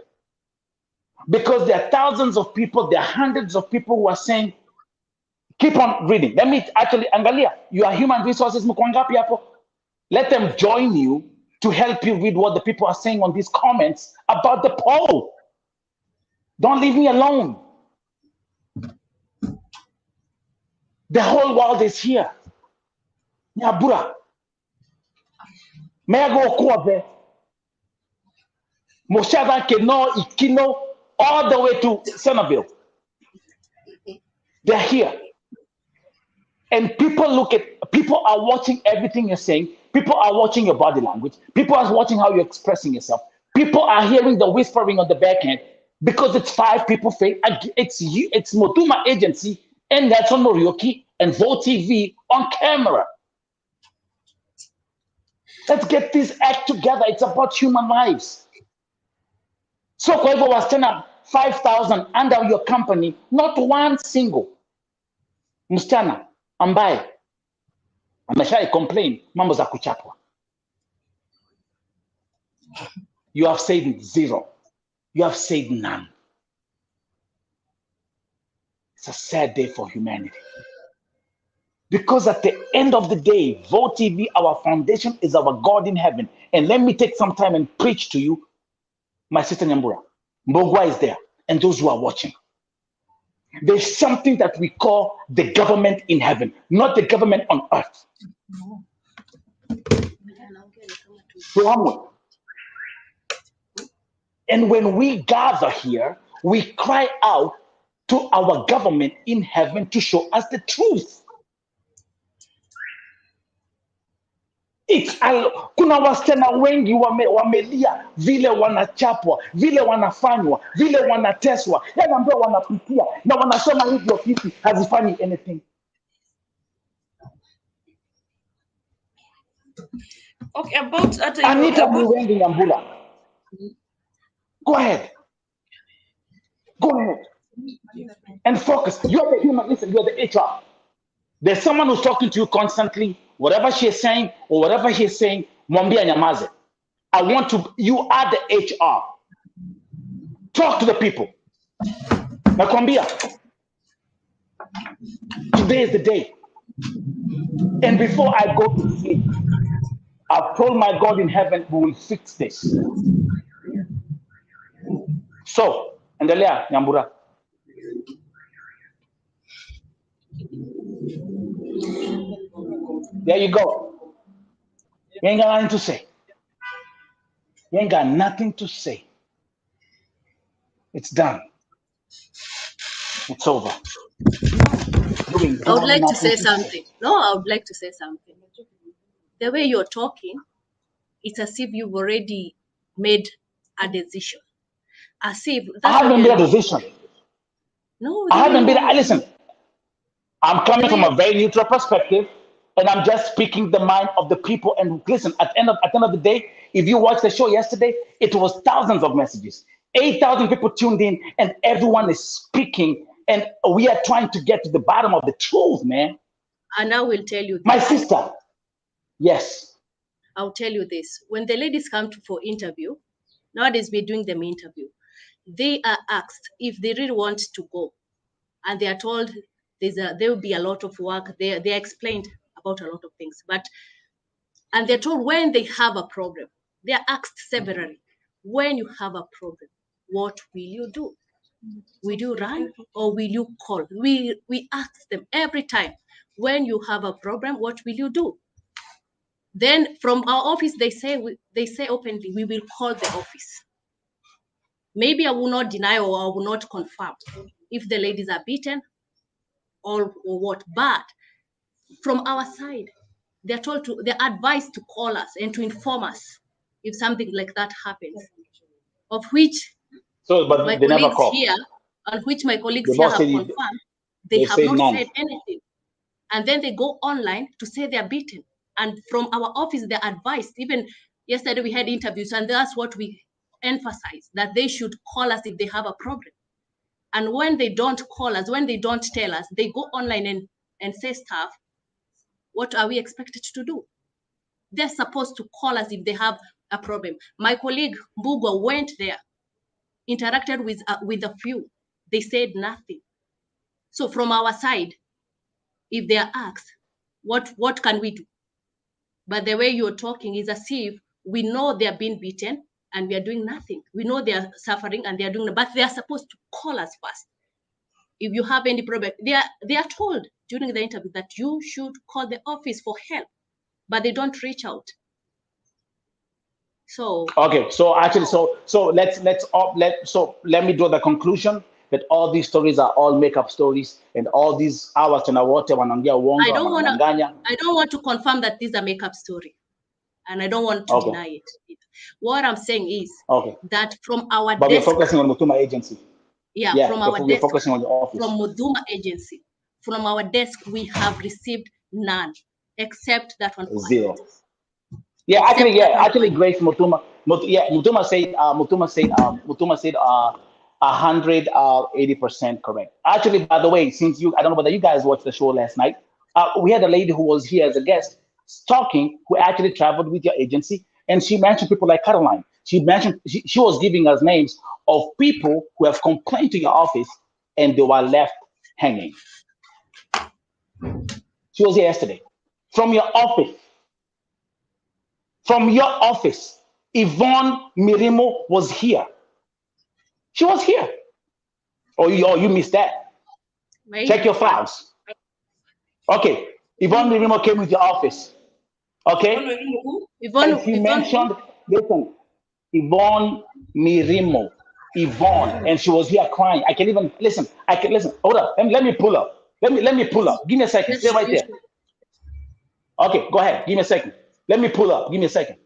Because there are thousands of people, there are hundreds of people who are saying, keep on reading. Let me actually, Angalia, you are human resources. Let them join you to help you read what the people are saying on these comments about the poll. Don't leave me alone. The whole world is here. Nyambura. Mego Kuabe. Moshava Keno, Ikino, all the way to Centerville. They're here. And people are watching everything you're saying. People are watching your body language. People are watching how you're expressing yourself. People are hearing the whispering on the back end because it's 5 people. It's you, it's MUTHUMA Agency and Nelson Morioki and Vote TV on camera. Let's get this act together. It's about human lives. So Koivo was turning up 5,000 under your company, not one single msichana ambaye ameshai complain mambo za kuchapwa. You have said 0. You have said none. It's a sad day for humanity. Because at the end of the day, Vote TV, our foundation, is our God in heaven. And let me take some time and preach to you, my sister Nyambura. Mbogwa is there, and those who are watching. There's something that we call the government in heaven, not the government on earth. And when we gather here, we cry out to our government in heaven to show us the truth. Kuna wasichana wengi wamelia vile wanachapwa, vile wanafanywa, vile wanateswa, yale ambayo wanapitia na wanasema hivyo ofisi hazifanyi anything. Okay, about Anita Mwengi Nyambura. Go ahead. Go ahead. And focus. You're the human, listen, you're the HR. There's someone who's talking to you constantly. Whatever she is saying or whatever he is saying, mwambie nyamaze. You are the HR. Talk to the people. Nakwambia. Today is the day. And before I go to sleep, I've told my God in heaven, we will fix this. So, endelea, Nyambura. There you go. You ain't got nothing to say. You ain't got nothing to say. It's done. It's over. I would like to say something. No, I would like to say something. The way you're talking, it's as if you've already made a decision. As if I haven't made a decision. No, I haven't made a listen. I'm coming from a very neutral perspective, and I'm just speaking the mind of the people. And listen, at the end of the day, if you watched the show yesterday, it was thousands of messages. 8,000 people tuned in, and everyone is speaking. And we are trying to get to the bottom of the truth, man. And I will tell you this. My sister, yes. I'll tell you this. When the ladies come for interview, nowadays we're doing them interview, they are asked if they really want to go. And they are told there will be a lot of work. They are explained about a lot of things. And they're told when they have a problem, they are asked severally, when you have a problem, what will you do? Will you run or will you call? We ask them every time, when you have a problem, what will you do? Then from our office, they say openly, we will call the office. Maybe I will not deny or I will not confirm if the ladies are beaten or what, but from our side, they're advised to call us and to inform us if something like that happens, of which my colleagues here, on which my colleagues here have confirmed, they have not said anything. And then they go online to say they're beaten. And from our office, they're advised. Even yesterday we had interviews, and that's what we emphasize, that they should call us if they have a problem. And when they don't call us, when they don't tell us, they go online and say stuff. What are we expected to do? They're supposed to call us if they have a problem. My colleague Mbugo went there, interacted with a few. They said nothing. So from our side, if they are asked, what can we do? But the way you're talking is as if we know they're being beaten and we are doing nothing. We know they are suffering and they are doing, but they are supposed to call us first. If you have any problem, they are told during the interview that you should call the office for help, but they don't reach out. So okay, so actually, so let me draw the conclusion that all these stories are all make-up stories, and all these hours and water wanaongea uongo. I don't want to confirm that these are make-up story, and I don't want to deny it. What I'm saying is that from our but we're focusing on MUTHUMA agency. Yeah, from our desk, focusing on the office. From MUTHUMA agency, from our desk, we have received none, except that one. Zero. Yeah, actually, Grace MUTHUMA said 180% correct. Actually, by the way, since I don't know whether you guys watched the show last night, we had a lady who was here as a guest talking, who actually traveled with your agency, and she mentioned people like Caroline. She mentioned she was giving us names of people who have complained to your office and they were left hanging. She was here yesterday. From your office, Yvonne Mirimo was here. She was here. Oh, you missed that. Right. Check your files. Okay, Yvonne Mirimo came with your office. Okay? Yvonne mentioned, listen, Yvonne Mirimo. Yvonne, and she was here crying. I can listen. Hold up. Let me pull up. Let me pull up. Give me a second. Stay right there. Okay, go ahead. Give me a second. Let me pull up. Give me a second.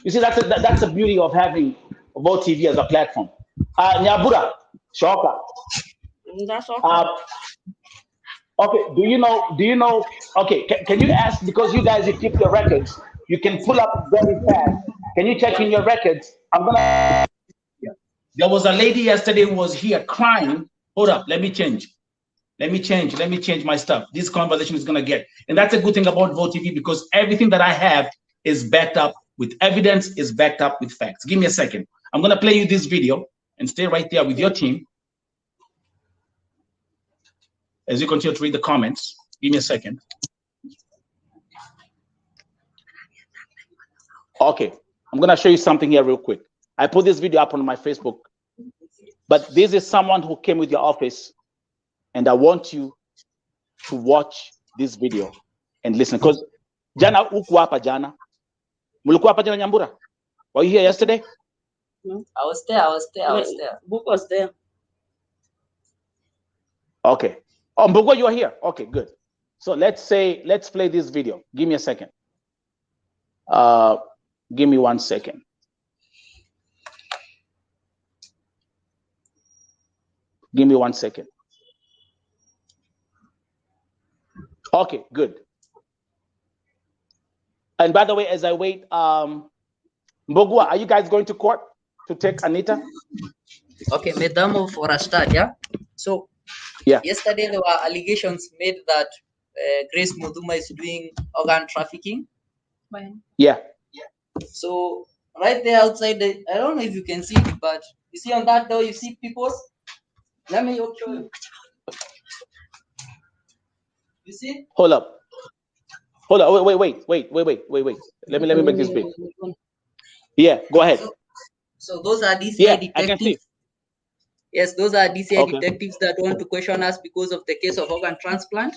You see, that's the beauty of having VOTE TV as a platform. Nyabura, Shoka. That's okay. Okay, do you know, okay, can you ask, because you guys, you keep your records, you can pull up very fast. Can you check in your records? There was a lady yesterday who was here crying. Hold up, let me change my stuff. This conversation is gonna get, and that's a good thing about VOTE TV, because everything that I have is backed up with evidence, is backed up with facts. Give me a second. I'm gonna play you this video and stay right there with your team as you continue to read the comments. Give me a second. Okay, I'm gonna show you something here real quick. I put this video up on my Facebook But this is someone who came with your office, and I want you to watch this video and listen. Because jana uku hapa jana. Mulikuwa hapa jana Nyambura? Were you here yesterday? I was there. Book was there. Okay. Oh, Mbogo, you are here. Okay, good. So let's play this video. Give me a second. Give me 1 second. Give me 1 second. Okay, good. And by the way, as I wait, Mbogua, are you guys going to court to take Anita? Okay, Madam, for a start, yeah. So, yeah. Yesterday there were allegations made that Grace MUTHUMA is doing organ trafficking. Yeah. So right there outside, I don't know if you can see it, but you see on that door, you see people. Let me show you. You see? Hold up. Wait. Let me make this big. Yeah, go ahead. So those are DCI detectives. I can see. Yes, those are DCI detectives that want to question us because of the case of organ transplant.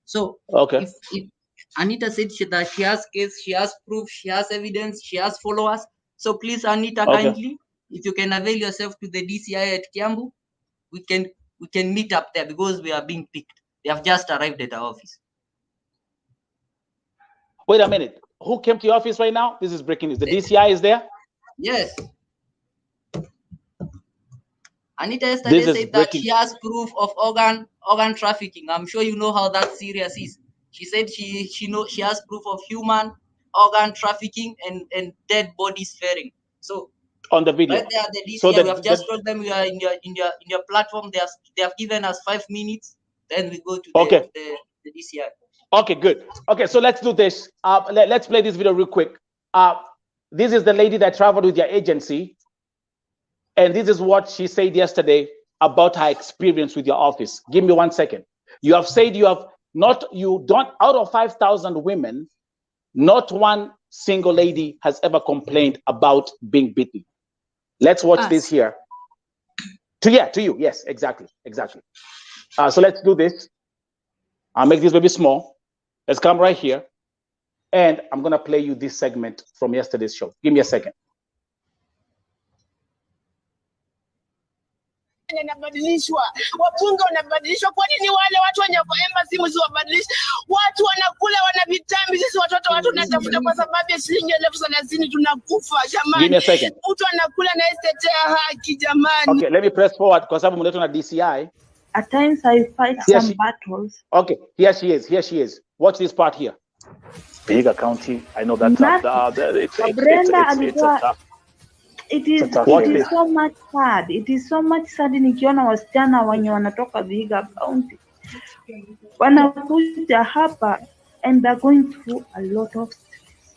So if Anita said that she has case, she has proof, she has evidence, she has followers. So please, Anita, kindly, if you can avail yourself to the DCI at Kiambu, we can meet up there because we are being picked. They have just arrived at our office. Wait a minute. Who came to your office right now? This is breaking news. The DCI is there? Yes. Anita yesterday said that she has proof of organ trafficking. I'm sure you know how that serious is. She said she has proof of human organ trafficking and dead bodies ferrying. So on the video, right there, the DCI, we have just told them we are in your platform. They have given us 5 minutes. Then we go to the DCI. Okay, good. Okay, so let's do this. Let's play this video real quick. This is the lady that traveled with your agency. And this is what she said yesterday about her experience with your office. Give me 1 second. You have said out of 5,000 women, not one single lady has ever complained about being beaten. Let's watch this here. To you. Yes, exactly. So let's do this. I'll make this baby small. Let's come right here. And I'm going to play you this segment from yesterday's show. Give me a second. Inabadilishwa, wabunge wanabadilishwa. Kwa nini wale watu wenye kwa embassy msiwabadilishe? Watu wanakula, wana vitambi, sisi watoto watu tunatafuta kwa sababu ya shilingi 30,000 tunakufa jamani. Mtu anakula na estate ya haki jamani. Okay, let me press forward kwa sababu mleto na DCI. At times I fight some battles. Okay, here she is. Watch this part here. Bigger county. I know that's it's tough. It is so much sad. It is so much sad nikiona wasichana wenye wanatoka Vihiga County wanakuja hapa and they're going through a lot of stress.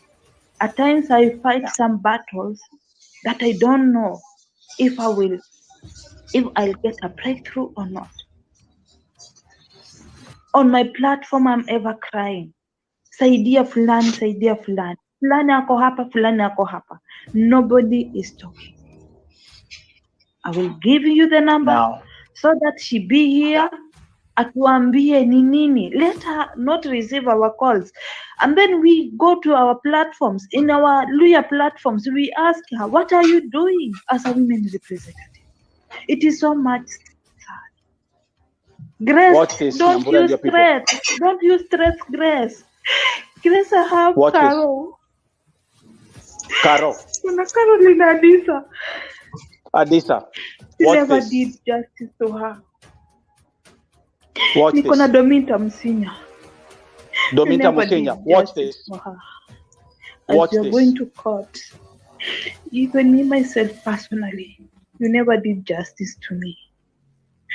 At times I fight some battles that I don't know if I'll get a breakthrough or not. On my platform I'm ever crying. Saidia fulani, saidia fulani. Fulani ako hapa, fulani ako hapa. Nobody is talking. I will give you the number so that she be here. Atuambie ni nini. Let her not receive our calls. And then we go to our platforms. In our Luya platforms, we ask her, what are you doing as a women representative? It is so much sad. Grace, don't use stress. Don't use stress, Grace. Grace, I have Carol. Carol. Carolina Adisa. Adisa. She never did justice to her. Watch this. Domita Musinya. Domita Musinya. Watch this. As you're going to court, even me myself personally, you never did justice to me.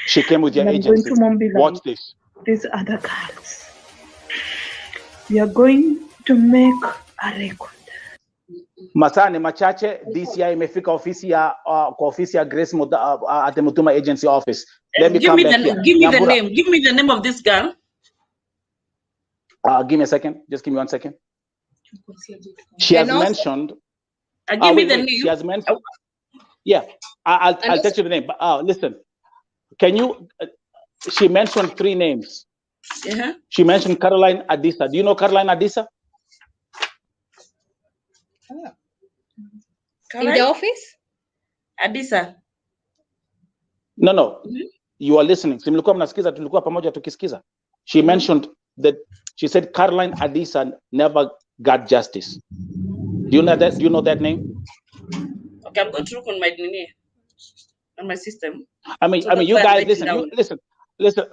She came with your agency. Watch this. These other girls. We are going to make a record. Masaa ni machache, DCI imefika kwa ofisi ya Grace at the MUTHUMA agency office. Give me the name of this girl. Give me a second. Just give me 1 second. She has mentioned. Give me the name. She has mentioned. Yeah, I'll tell you the name. But listen, can you? She mentioned 3 names. She mentioned Caroline Adisa. Do you know Caroline Adisa? In the office? Adisa. No. You are listening. Si mlikuwa mnasikiza, tulikuwa pamoja tukisikiza. She mentioned that she said Caroline Adisa never got justice. Do you know that? Do you know that name? Okay, I'm going to look on my system. I mean, you guys listen.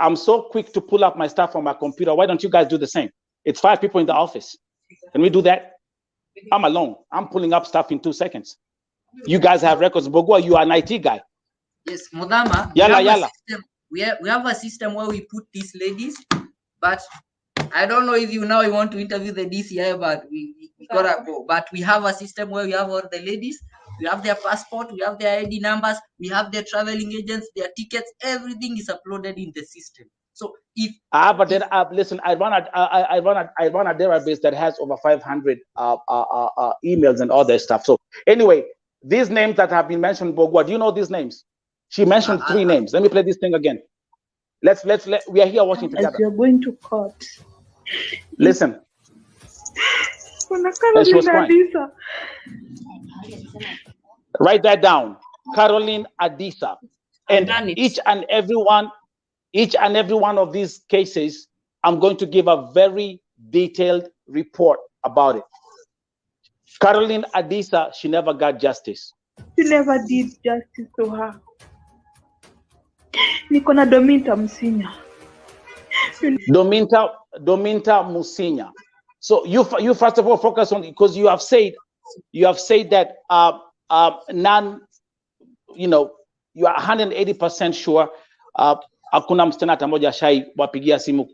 I'm so quick to pull up my stuff on my computer. Why don't you guys do the same? It's 5 people in the office. Can we do that? I'm alone. I'm pulling up stuff in 2 seconds. You guys have records. Bogua, you are an IT guy. Yes, Muthuma. Yalla. We have a system where we put these ladies, but I don't know if you want to interview the DCI, but we gotta go. But we have a system where we have all the ladies, we have their passport, we have their ID numbers, we have their traveling agents, their tickets, everything is uploaded in the system. So if listen, I run a database that has over 500 emails and all that stuff. So anyway, these names that have been mentioned, Bogwa, do you know these names? She mentioned 3 names. Let me play this thing again. We are here watching together. As you're going to court. Listen. And she was crying. Write that down. Caroline Adisa. And each and every one of these cases, I'm going to give a very detailed report about it. Caroline Adisa, she never got justice. She never did justice to her. Niko na Dominta Musinya. Dominta Musinya. So you first of all focus on, because you have said that none, you are 180% sure hakuna msichana hata moja shai wapigia simu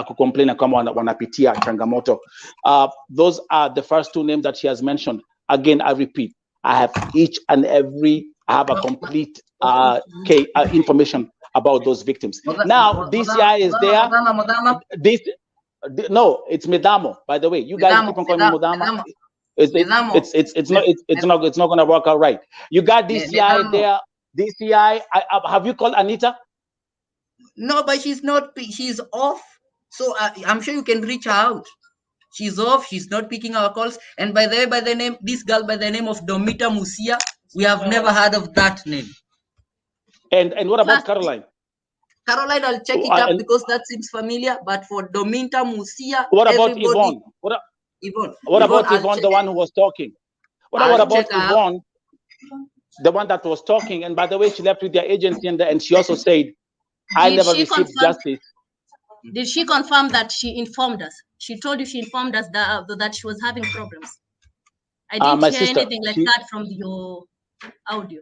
kucomplain kama wanapitia changamoto. Those are the first 2 names that she has mentioned. Again, I repeat, I have I have a complete information about those victims. Now, DCI is there. No, it's Medamo. By the way, you guys keep on calling me Medamo. It's not going to work out right. You got DCI there. DCI. Have you called Anita? No, but she's not. She's off. So I'm sure you can reach her out. She's off. She's not picking our calls. And by the way, this girl by the name of Domita Musia, we have never heard of that name. And what about Caroline? Caroline, I'll check it up because that seems familiar. But for Domita Musia, what about Yvonne? What about Yvonne, the one who was talking? What about Yvonne, the one that was talking? And by the way, she left with their agency, and she also said, I never received justice. Did she confirm that she informed us? She told you she informed us that she was having problems. I didn't hear anything like that from your audio.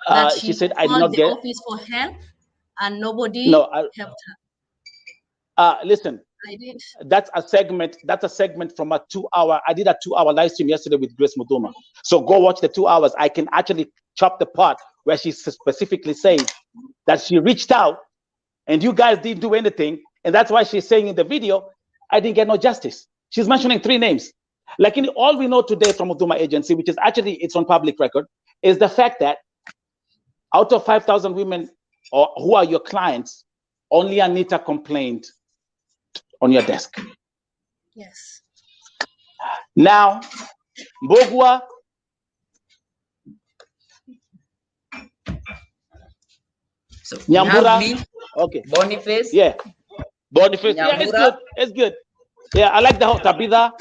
That she said, I called did not the get office for help and nobody helped her. Listen, I did. That's a segment from a 2-hour. I did a 2-hour live stream yesterday with Grace Muthuma. So go watch the 2 hours. I can actually chop the part where she specifically said that she reached out and you guys didn't do anything. And that's why she's saying in the video, I didn't get no justice. She's mentioning 3 names. Like all we know today from Muthuma Agency, which is actually, it's on public record, is the fact that out of 5,000 women who are your clients, only Anita complained on your desk. Yes. Now, Mbogwa, so Nyambura, okay. Boniface. Yeah. Boniface. Nyambura. Yeah, it's good. Yeah, I like the whole Tabitha.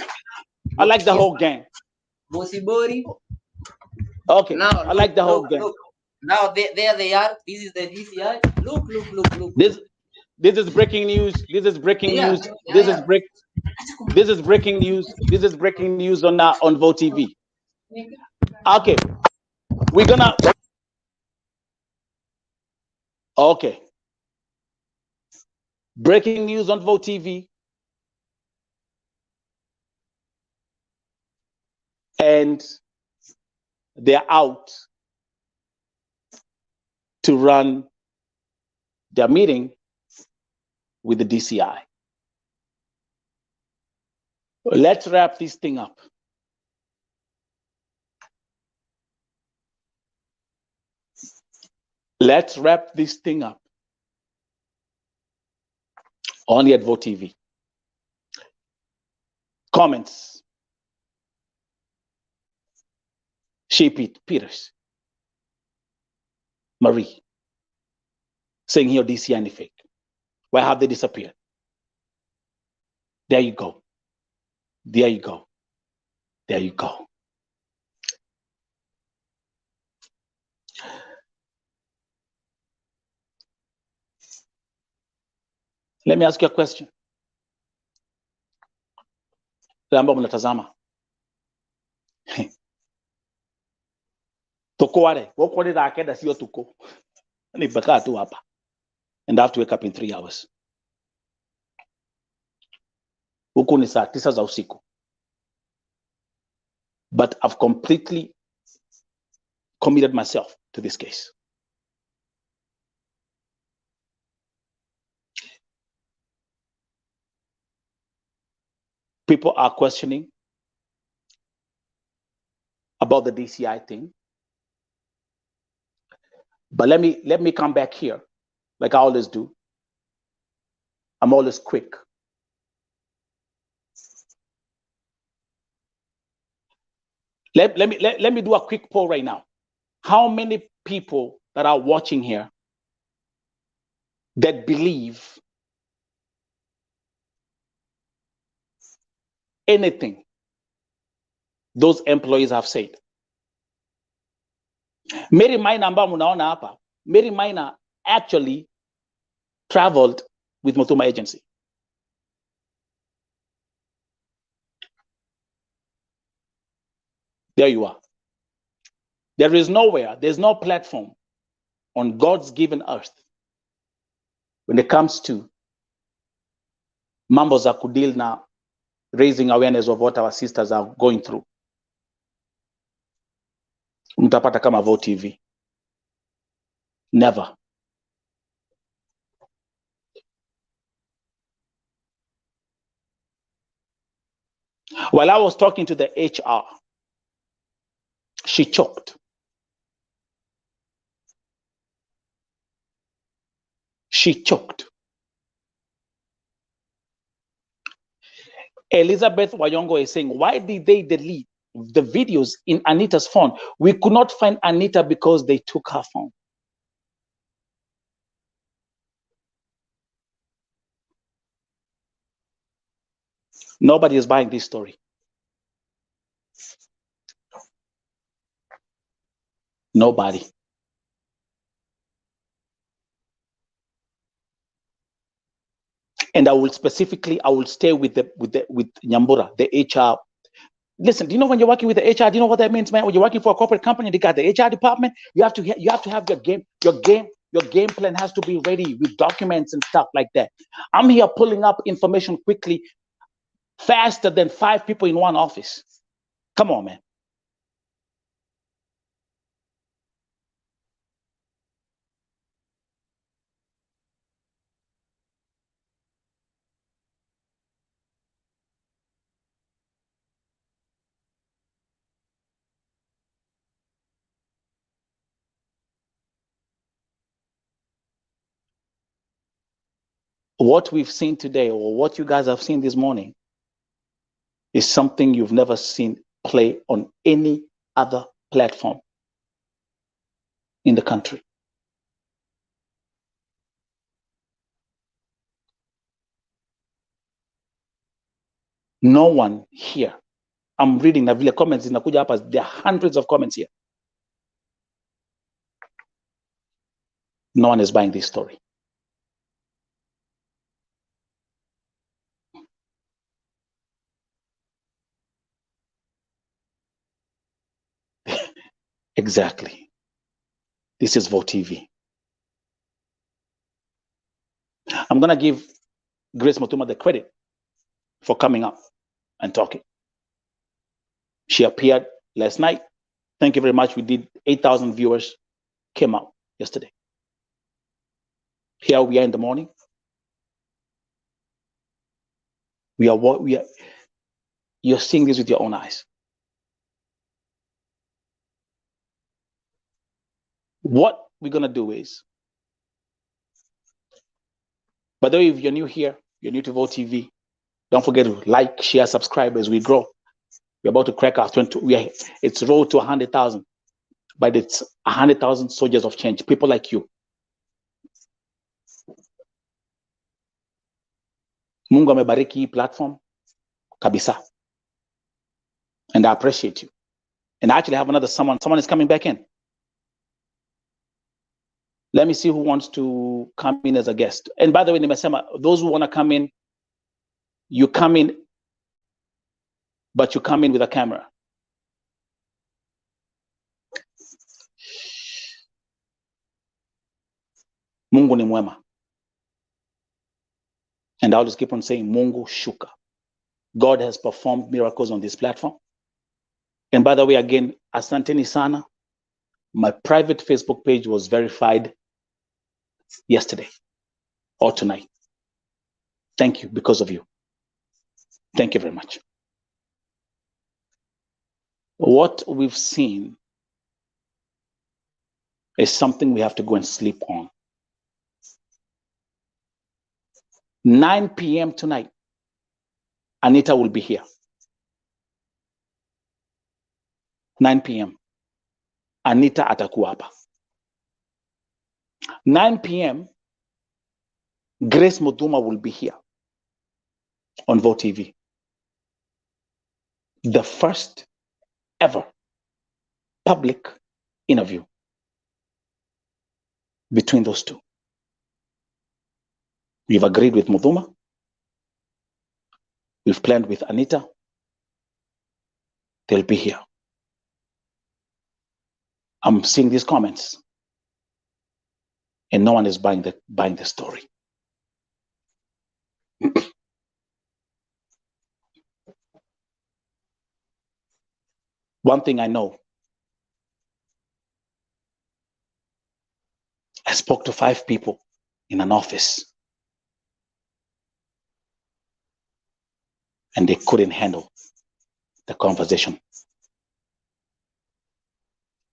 I like the whole gang. Bosibori. Okay. Now, I like the whole gang. Look. Now there they are. This is the DCI. Look. This is breaking news. This is breaking news. This is breaking news. This is breaking news on Vote TV. Okay. We're gonna. Okay. Breaking news on Vote TV. And they're out to run their meeting with the DCI. Let's wrap this thing up. Let's wrap this thing up. Only at Vote TV. Comments. Sheepy Peters. Marie. Saying here DCI and fake. Where have they disappeared? There you go. There you go. There you go. Let me ask you a question. Ambao mnatazama. Tuko wale, wako ni akenda sio tuko. Ni baka tu hapa. And I have to wake up in 3 hours. Huku ni saa 9 za usiku. But I've completely committed myself to this case. People are questioning about the DCI thing. But let me come back here, like I always do. I'm always quick. Let me do a quick poll right now. How many people that are watching here that believe anything those employees have said? Mary Minor ambayo mnaona hapa, Mary Minor actually traveled with MUTHUMA agency. There you are. There is nowhere, there's no platform on God's given earth when it comes to mambo za kudeal na raising awareness of what our sisters are going through. Mtapata kama Vote TV. Never. While I was talking to the HR, she choked. She choked. Elizabeth Wayongo is saying, why did they delete the videos in Anita's phone? We could not find Anita because they took her phone. Nobody is buying this story. Nobody. And I will stay with Nyambura, the HR. Listen, do you know when you're working with the HR, do you know what that means, man? When you're working for a corporate company, they got the HR department. You have to have your game plan has to be ready with documents and stuff like that. I'm here pulling up information quickly, faster than 5 people in one office. Come on, man. What we've seen today, or what you guys have seen this morning, is something you've never seen play on any other platform in the country. No one here. I'm reading the comments in the there are hundreds of comments here. No one is buying this story. Exactly. This is Vote TV. I'm going to give Grace MUTHUMA the credit for coming up and talking. She appeared last night. Thank you very much. We did 8,000 viewers came out yesterday. Here we are in the morning. You're seeing this with your own eyes. What we're going to do is, by the way, if you're new here, you're new to Vote TV, don't forget to like, share, subscribe as we grow. We're about to crack our 20. It's road to 100,000, but it's 100,000 soldiers of change, people like you. Mungu amebariki hii platform kabisa, and I appreciate you. And I actually have another someone is coming back in. Let me see who wants to come in as a guest. And by the way, nimesema, those who want to come in, you come in, but you come in with a camera. Mungu ni mwema. And I'll just keep on saying, Mungu shuka. God has performed miracles on this platform. And by the way, again, asanteni sana. My private Facebook page was verified yesterday or tonight. Thank you, because of you. Thank you very much. What we've seen is something we have to go and sleep on. 9 p.m. tonight, Anita will be here. 9 p.m. Anita atakuwa hapa. 9 p.m. Grace MUTHUMA will be here on Vote TV. The first ever public interview between those two. We've agreed with MUTHUMA. We've planned with Anita. They'll be here. I'm seeing these comments, and no one is buying the story. One thing I know, I spoke to 5 people in an office, and they couldn't handle the conversation.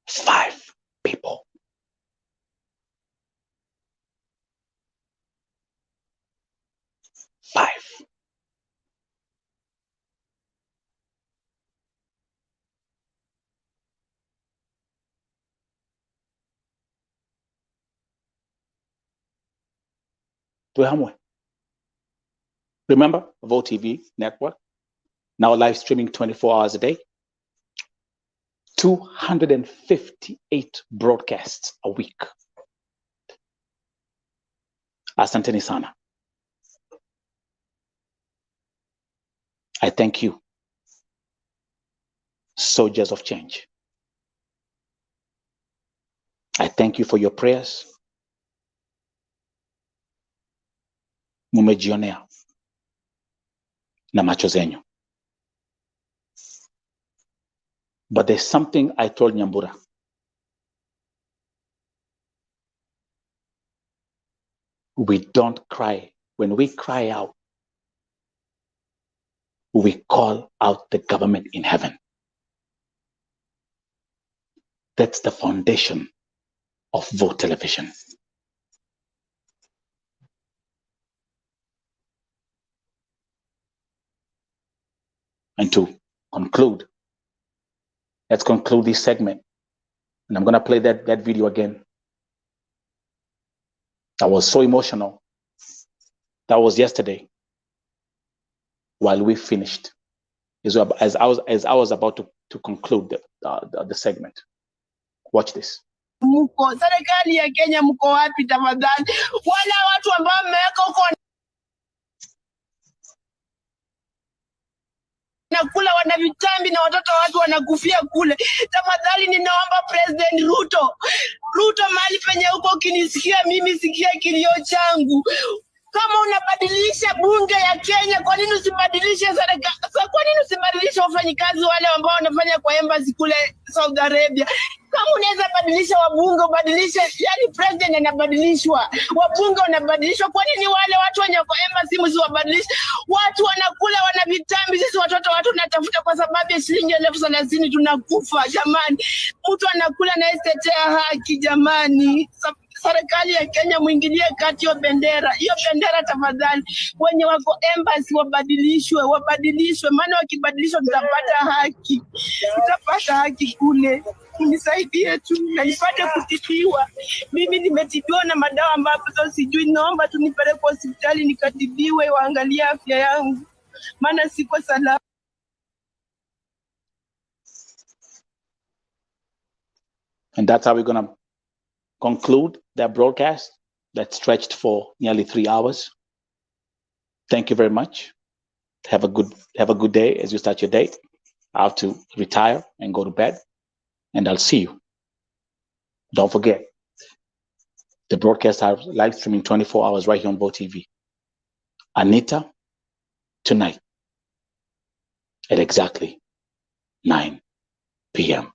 5 people. 5. Remember, Vote TV network, now live streaming 24 hours a day. 258 broadcasts a week. Asanteni sana. I thank you, soldiers of change. I thank you for your prayers. Mumejionea na macho zenyu. But there's something I told Nyambura. We don't cry. When we cry out, we call out the government in heaven. That's the foundation of Vote Television. And to conclude, let's conclude this segment. And I'm going to play that video again. That was so emotional. That was yesterday while we finished. As I was about to conclude the segment. Watch this. Mko serikali ya Kenya, mko wapi tafadhali? Wala watu ambao mmeweka huko nakula wana vitambi na watoto watu wanakufia kule. Tafadhali ninaomba President Ruto mahali penye huko ukinisikia mimi, sikia kilio changu. Kama unabadilisha bunge ya Kenya, kwa nini usibadilishe serikali? Kwa nini usibadilishe wafanyikazi wale ambao wanafanya kwa embassy kule Saudi Arabia? Kama unaweza badilisha wabunge, ubadilishe, yani president anabadilishwa, wabunge wanabadilishwa. Kwa nini wale watu wenye kwa embassy msiwabadilishe? Watu wanakula, wana vitambi, sisi watoto watu tunatafuta kwa sababu ya shilingi 30,000 tunakufa jamani. Mtu anakula na tetea haki jamani. Serikali ya Kenya muingilie kati hiyo bendera tafadhali. Wenye wako embassy wabadilishwe, maana wakibadilishwa tutapata haki kule. Unisaidie tu na nipate kutibiwa. Mimi nimetibiwa na madawa ambazo sijui, naomba tu nipeleke hospitali nikatibiwe, waangalie afya yangu, maana siko salama. And that's how we're going to conclude that broadcast that stretched for nearly 3 hours. Thank you very much. Have a good day as you start your day. I have to retire and go to bed, and I'll see you. Don't forget, the broadcast are live streaming 24 hours right here on Bo TV. Anita, tonight at exactly 9 p.m.